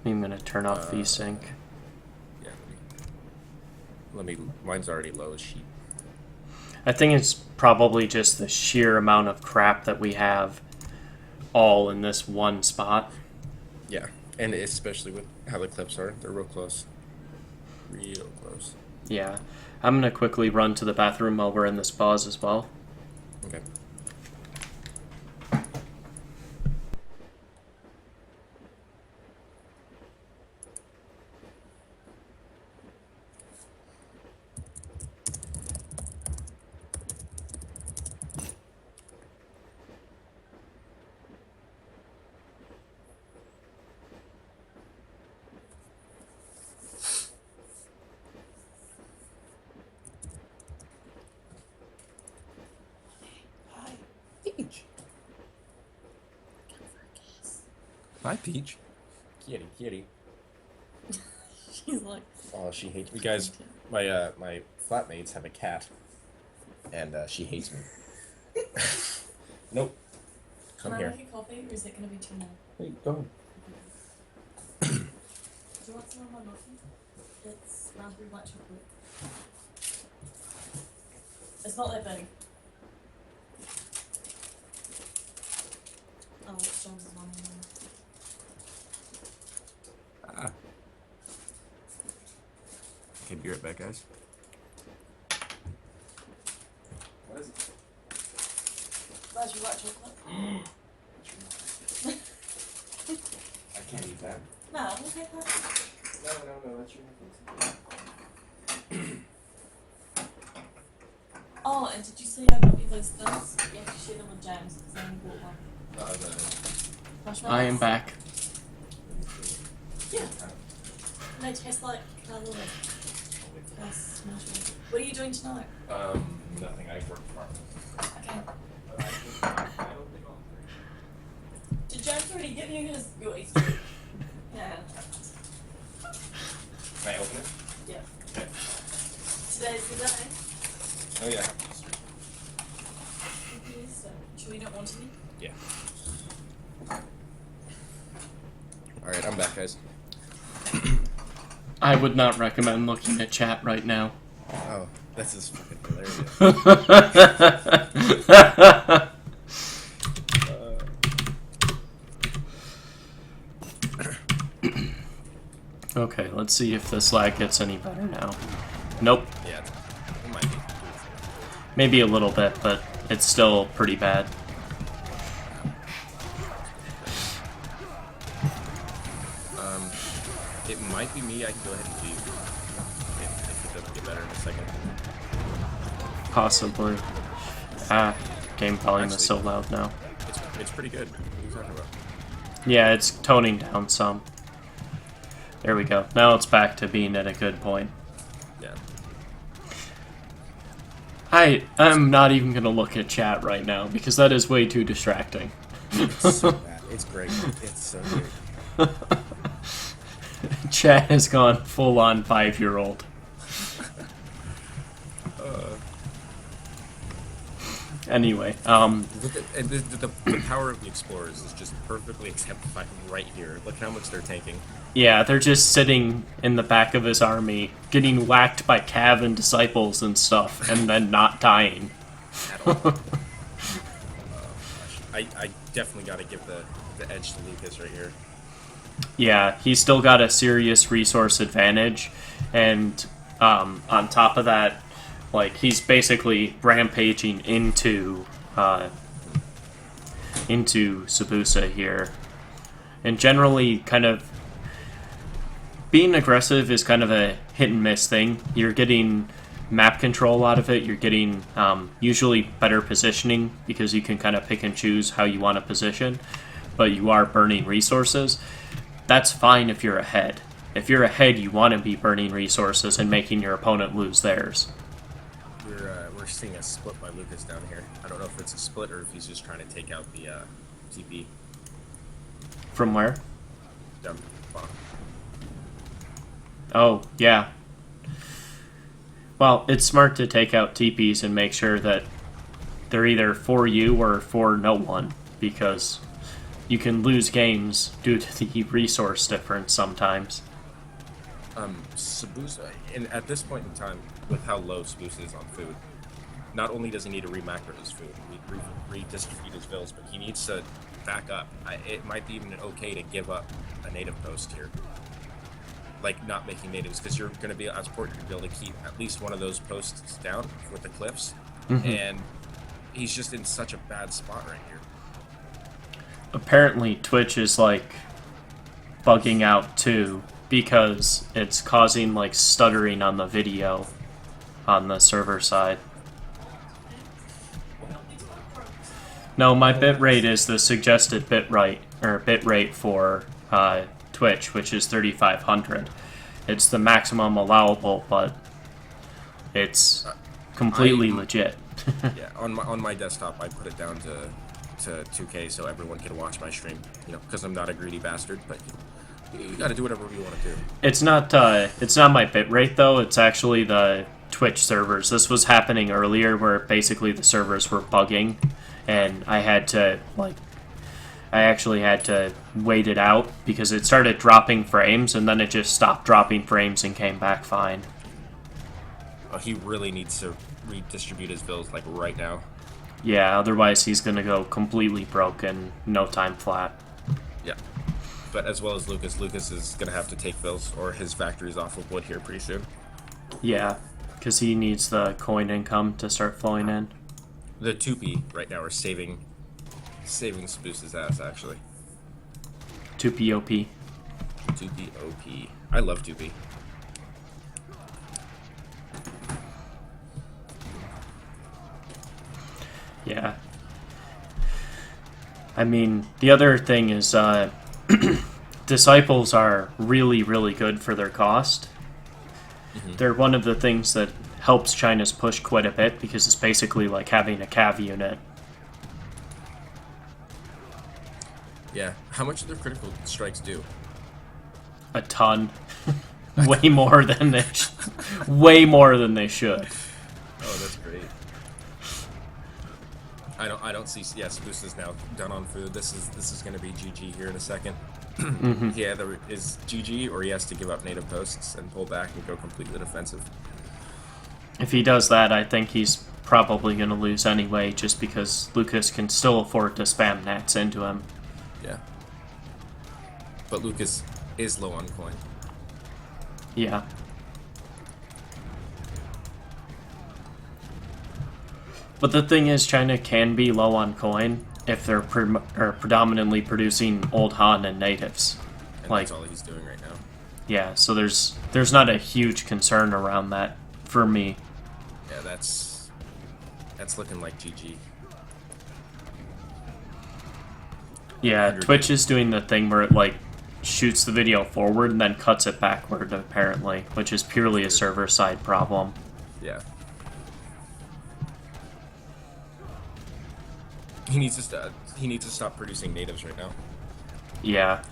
I'm going to turn off VSync. Yeah, mine's already low as sheet. I think it's probably just the sheer amount of crap that we have all in this one spot. Yeah, and especially with how the clips are. They're real close. Real close. Yeah. I'm going to quickly run to the bathroom while we're in this pause as well. Okay. Peach. Hi, Peach. Kitty, kitty. She's like, Oh, she hates me. Guys, my flatmates have a cat, and she hates me. Nope. Come can I here. make a coffee or is it going to be too much? Hey, go ahead. Do you want some of my muffin? It's raspberry white chocolate. It's not that big. Oh, it's John's one. Ah. Okay, be right back, guys. What is it? Raspberry white chocolate. I can't eat that. No, we'll take that. No, that's your Oh, and did you see I got you those things? You have to share them with James because I only bought one. Marshmallows? I am back. Yeah. They taste like marshmallows. Yes, marshmallows. What are you doing tonight? Nothing. I work tomorrow. Okay. I don't think I'll Did James already give you your Easter egg? Yeah. Can I open it? Yeah. Okay. Today's the day. Oh yeah. So, should we not want any? Yeah. Alright, I'm back, guys. I would not recommend looking at chat right now. Oh, this is fucking hilarious. Okay, let's see if this lag gets any better now. Nope. Yeah, it might be. Maybe a little bit, but it's still pretty bad. It might be me. I can go ahead and leave. If it doesn't get better in a second. Possibly. Game volume is so loud now. It's pretty good. What are you talking about? Yeah, it's toning down some. There we go. Now it's back to being at a good point. Yeah. I'm not even gonna look at chat right now because that is way too distracting. It's so bad. It's great. It's so great. Chat has gone full on 5-year-old. Anyway, The power of the explorers is just perfectly exemplified right here. Look how much they're tanking. yeah, they're just sitting in the back of his army, getting whacked by Cav and disciples and stuff, and then not dying. At all. Gosh. I definitely got to give the edge to Lucas right here. Yeah, he's still got a serious resource advantage, and on top of that, like, he's basically rampaging into Sabusa here. And generally, kind of, being aggressive is kind of a hit-and-miss thing. You're getting map control out of it, you're getting usually better positioning, because you can kind of pick and choose how you want to position, but you are burning resources. That's fine if you're ahead. if you're ahead, you want to be burning resources and making your opponent lose theirs. We're seeing a split by Lucas down here. I don't know if it's a split or if he's just trying to take out the TP. From where? Down bottom. Oh, yeah. Well, it's smart to take out TPs and make sure that they're either for you or for no one, because you can lose games due to the resource difference sometimes. Sabusa, and at this point in time, with how low Sabusa is on food, not only does he need to re-macro his food, redistribute his bills, but he needs to back up. It might be even okay to give up a native post here. Like, not making natives, because you're going to be, as important, to be able to keep at least one of those posts down with the cliffs, and he's just in such a bad spot right here. Apparently, Twitch is, like, bugging out, too, because it's causing, like, stuttering on the video on the server side. No, my bitrate is the suggested bitrate for Twitch, which is 3500. It's the maximum allowable, but it's completely legit. Yeah, on my desktop, I put it down to 2K so everyone can watch my stream. You know, because I'm not a greedy bastard, but you got to do whatever you want to do. It's not my bitrate though. It's actually the Twitch servers. This was happening earlier, where basically the servers were bugging, and I actually had to wait it out because it started dropping frames, and then it just stopped dropping frames and came back fine. Oh, he really needs to redistribute his bills, like, right now. Yeah, otherwise he's gonna go completely broke in no time flat. Yeah. But as well as Lucas is gonna have to take bills, or his factory's off of wood here pretty soon. Yeah, because he needs the coin income to start flowing in. The 2P right now are saving Sabusa's ass, actually. 2POP. 2POP. I love 2P. Yeah. I mean, the other thing is, disciples are really, really good for their cost. They're one of the things that helps China's push quite a bit, because it's basically like having a cav unit. Yeah. How much do their critical strikes do? A ton. way more than they should. Oh, that's great. I don't see. Yeah, Sabusa's now done on food. This is going to be GG here in a second. He either is GG or he has to give up native posts and pull back and go completely defensive. If he does that, I think he's probably going to lose anyway, just because Lucas can still afford to spam nats into him. Yeah. But Lucas is low on coin. Yeah. But the thing is, China can be low on coin if they're predominantly producing Old Han and natives. And like, that's all he's doing right now. Yeah, so there's not a huge concern around that for me. Yeah, that's looking like GG. Yeah, Twitch is doing the thing where it, like, shoots the video forward and then cuts it backward, apparently, which is purely a server-side problem. Yeah. He needs to stop producing natives right now. Yeah.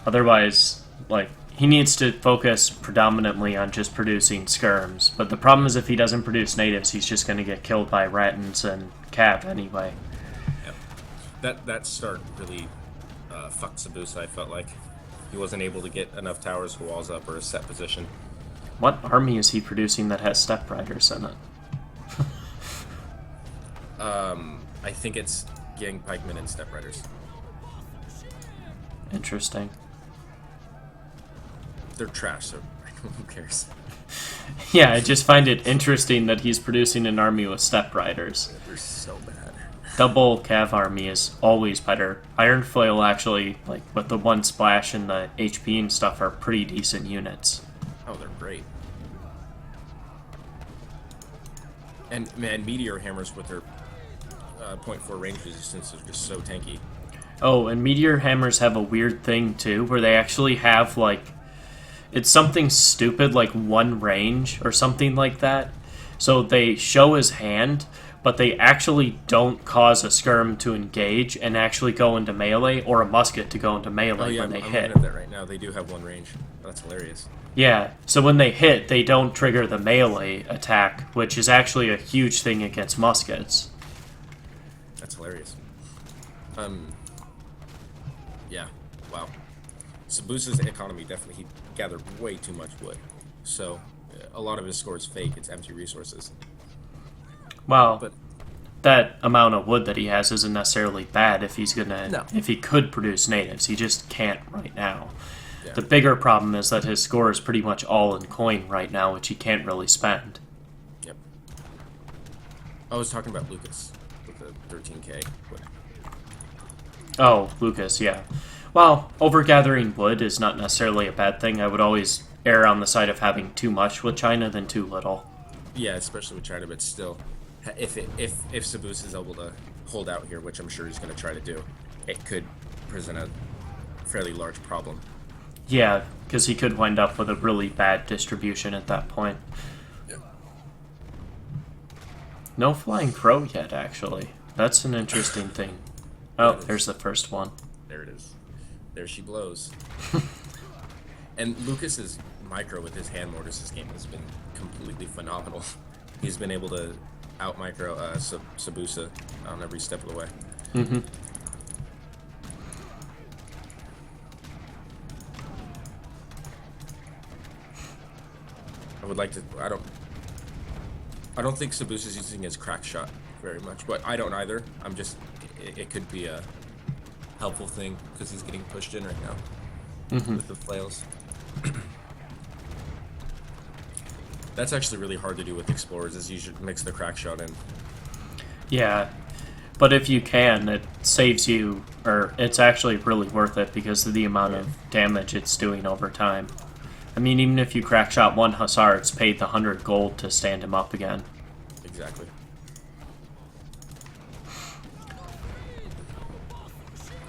Otherwise, like, he needs to focus predominantly on just producing skirms. But the problem is, if he doesn't produce natives, he's just going to get killed by Rattans and Cav anyway. Yep. That start really fucked Sabusa, I felt like. He wasn't able to get enough towers, walls up, or a set position. What army is he producing that has step riders in it? I think it's Gang Pikemen and Step Riders. Interesting. They're trash, so who cares? Yeah, I just find it interesting that he's producing an army with step riders. They're so bad. Double Cav army is always better. Iron Flail actually, like, with the one splash and the HP and stuff, are pretty decent units. Oh, they're great. And, man, Meteor Hammers with their 0.4 range resistance are just so tanky. Oh, and Meteor Hammers have a weird thing, too, where they actually have, like, it's something stupid like one range or something like that. So they show his hand, but they actually don't cause a skirm to engage and actually go into melee, or a musket to go into melee when they I'm hit. looking at that right now. They do have one range. That's hilarious. Yeah, so when they hit, they don't trigger the melee attack, which is actually a huge thing against muskets. That's hilarious. Yeah, wow. Sabusa's economy definitely, he gathered way too much wood. So, a lot of his score is fake. It's empty resources. Well, But that amount of wood that he has isn't necessarily bad if he's gonna No. if he could produce natives. He just can't right now. yeah. The bigger problem is that his score is pretty much all in coin right now, which he can't really spend. Yep. I was talking about Lucas with the 13k wood. Oh, Lucas, yeah. Well, overgathering wood is not necessarily a bad thing. I would always err on the side of having too much with China than too little. Yeah, especially with China, but still, if Sabusa is able to hold out here, which I'm sure he's going to try to do, it could present a fairly large problem. Yeah, because he could wind up with a really bad distribution at that point. Yeah. No flying crow yet, actually. That's an interesting thing. Oh, there's the first one. There it is. There she blows. And Lucas's micro with his hand mortars this game has been completely phenomenal. He's been able to out micro Sabusa on every step of the way. Mm-hmm. I would like to. I don't think Sabusa's using his crack shot very much, but I don't either. I'm just. It could be a helpful thing because he's getting pushed in right now with the flails. That's actually really hard to do with explorers. Is you should mix the crack shot in. Yeah, but if you can, it saves you, or it's actually really worth it because of the amount of damage it's doing over time. I mean, even if you crack shot one Hussar, it's paid the 100 gold to stand him up again. Exactly.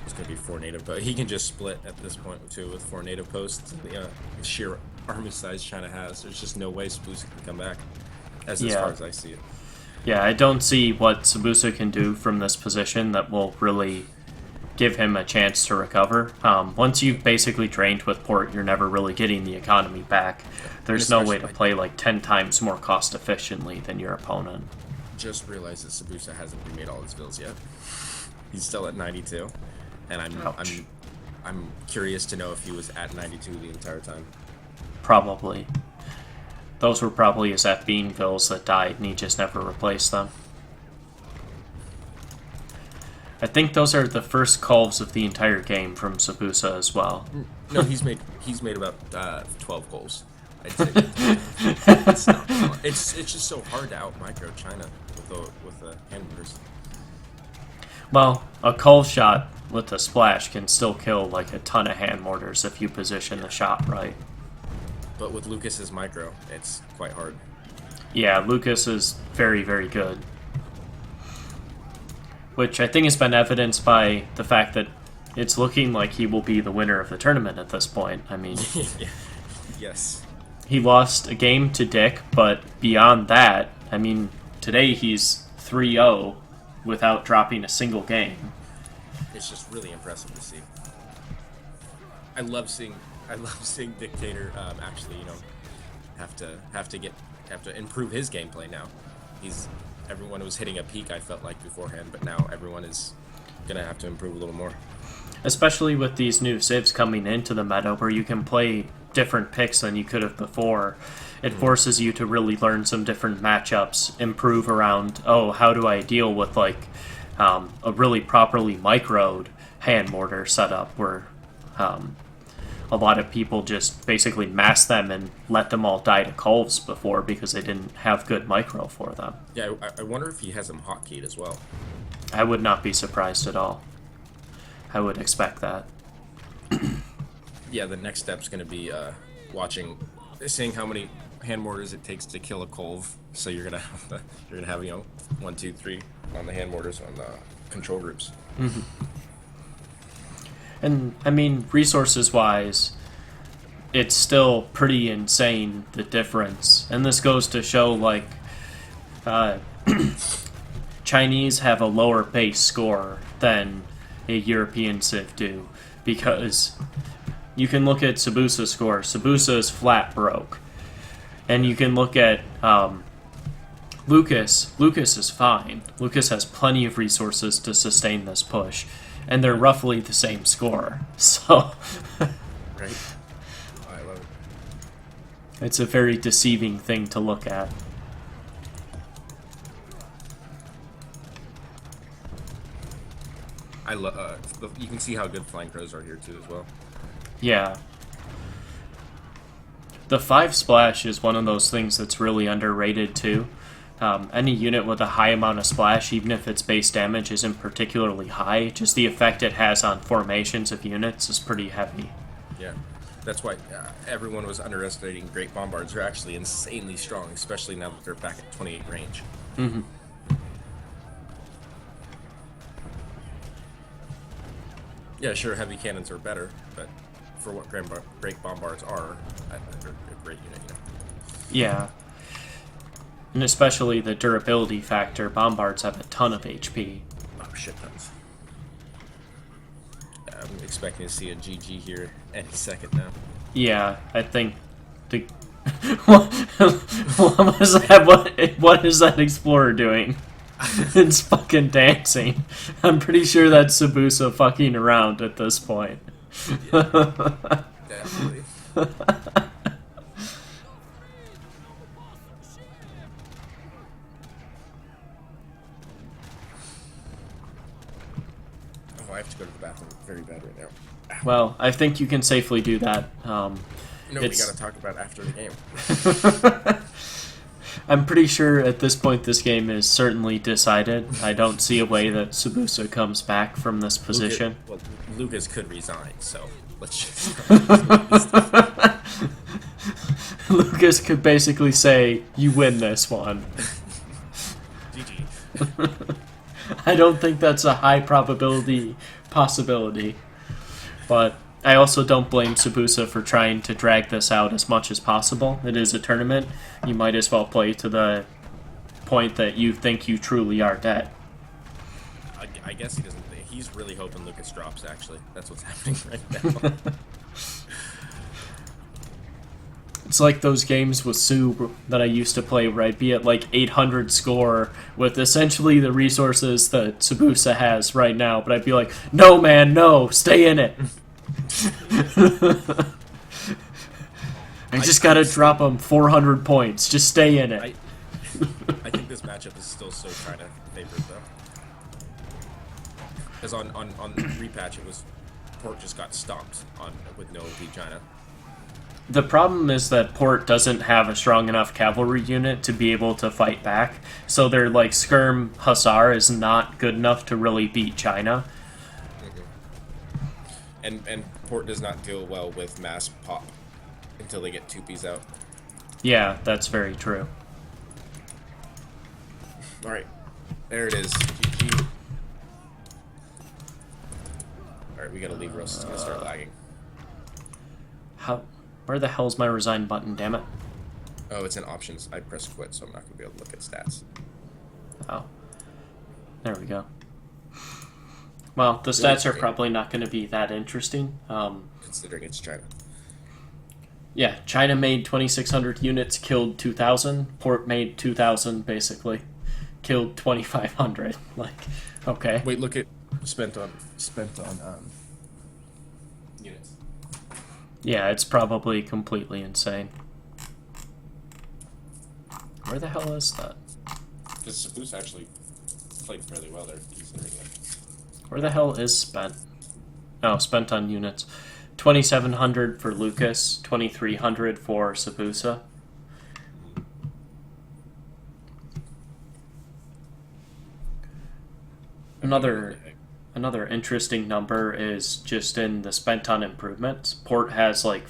It's gonna be 4 native, but he can just split at this point too with 4 native posts. The sheer army size China has, there's just no way Sabusa can come back. As far as I see it. Yeah, I don't see what Sabusa can do from this position that will really give him a chance to recover. Once you've basically drained with port, you're never really getting the economy back. There's no way to play like 10 times more cost efficiently than your opponent. Just realized that Sabusa hasn't remade all his builds yet. He's still at 92, and I'm curious to know if he was at 92 the entire time. Probably. Those were probably his F-Bean vills that died, and he just never replaced them. I think those are the first calls of the entire game from Sabusa as well. No, he's made about 12 goals. I'd say. It's not fun. It's just so hard to out micro China with the handlers. Well, a cull shot with a splash can still kill like a ton of hand mortars if you position the shot right. But with Lucas's micro, it's quite hard. Yeah, Lucas is very, very good. Which I think has been evidenced by the fact that it's looking like he will be the winner of the tournament at this point. I mean, Yes. he lost a game to Dick, but beyond that, I mean, today he's 3-0 without dropping a single game. It's just really impressive to see. I love seeing Dictator actually, have to improve his gameplay now. Everyone was hitting a peak, I felt like, beforehand, but now everyone is gonna have to improve a little more. Especially with these new civs coming into the meta where you can play different picks than you could have before. It forces you to really learn some different matchups, improve around, how do I deal with like a really properly microed hand mortar setup where a lot of people just basically mass them and let them all die to culves before because they didn't have good micro for them. Yeah, I wonder if he has them hotkeyed as well. I would not be surprised at all. I would expect that. Yeah, the next step's going to be seeing how many hand mortars it takes to kill a culve. So you're gonna have 1, 2, 3 on the hand mortars on the control groups. Mm-hmm. And I mean, resources wise, it's still pretty insane, the difference. And this goes to show, like, uh, Chinese have a lower base score than a European Civ do, because you can look at Sabusa's score. Sabusa is flat broke. And you can look at Lucas. Lucas is fine. Lucas has plenty of resources to sustain this push. And they're roughly the same score. So... Right? I love it. It's a very deceiving thing to look at. You can see how good flying crows are here too as well. Yeah. The 5 splash is one of those things that's really underrated too. Any unit with a high amount of splash, even if its base damage isn't particularly high, just the effect it has on formations of units is pretty heavy. Yeah, that's why everyone was underestimating Great Bombards. They're actually insanely strong, especially now that they're back at 28 range. Mm-hmm. Yeah, sure, heavy cannons are better, but for what Great Bombards are, they're a great unit, you know. Yeah. And especially the durability factor, Bombards have a ton of HP. Oh, shit tons. I'm expecting to see a GG here any second now. Yeah, I think the... what was that? What is that Explorer doing? It's fucking dancing. I'm pretty sure that's Sabusa fucking around at this point. Yeah, definitely. Oh, I have to go to the bathroom very bad right now. Ow. Well, I think you can safely do that. We gotta talk about after the game. I'm pretty sure at this point this game is certainly decided. I don't see a way that Sabusa comes back from this position. Lucas could resign, so let's just... Lucas could basically say, you win this one. GG. I don't think that's a high probability possibility. But I also don't blame Sabusa for trying to drag this out as much as possible. It is a tournament. You might as well play to the point that you think you truly are dead. I guess he doesn't. He's really hoping Lucas drops, actually. That's what's happening right now. It's like those games with Sue that I used to play where I'd be at like 800 score with essentially the resources that Sabusa has right now, but I'd be like, no man, no, stay in it. I just gotta drop him 400 points. Just stay in it. I think this matchup is still so China favored, though. Because on repatch, it was Port just got stomped with no OP China. The problem is that Port doesn't have a strong enough cavalry unit to be able to fight back, so their like skirm hussar is not good enough to really beat China. And Port does not deal well with mass pop until they get 2Ps out. Yeah, that's very true. Alright, there it is. GG. Alright, we gotta leave or else it's gonna start lagging. Where the hell's my resign button, damn it? Oh, it's in options. I pressed quit, so I'm not gonna be able to look at stats. Oh. There we go. Well, the stats are probably not going to be that interesting. Considering it's China. Yeah, China made 2,600 units, killed 2,000. Port made 2,000, basically. Killed 2,500. Like, okay. Wait, look at spent on units. Yeah, it's probably completely insane. Where the hell is that? Because Sabusa actually played fairly well there, considering that. Where the hell is spent? Oh, spent on units. 2,700 for Lucas, 2,300 for Sabusa. Another interesting number is just in the spent on improvements. Port has like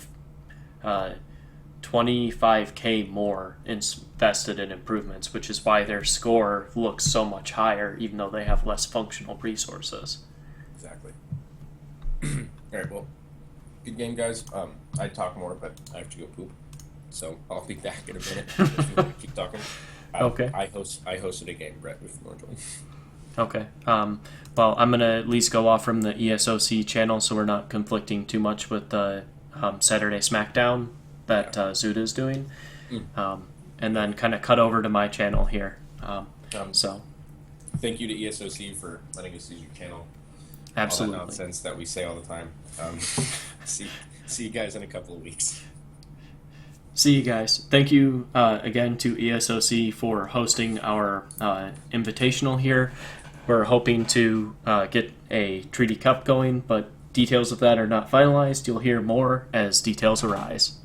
25k more invested in improvements, which is why their score looks so much higher, even though they have less functional resources. Exactly. Alright, well, Good game, guys. I'd talk more, but I have to go poop. So I'll be back in a minute if you want to keep talking. Okay. I hosted a game, Brett, if you want to join. Okay. Well, I'm going to at least go off from the ESOC channel so we're not conflicting too much with the Saturday SmackDown that Zuda's doing. And then kind of cut over to my channel here. So. Thank you to ESOC for letting us use your channel. Absolutely. All that nonsense that we say all the time. See you guys in a couple of weeks. See you guys. Thank you again to ESOC for hosting our invitational here. We're hoping to get a Treaty Cup going, but details of that are not finalized. You'll hear more as details arise.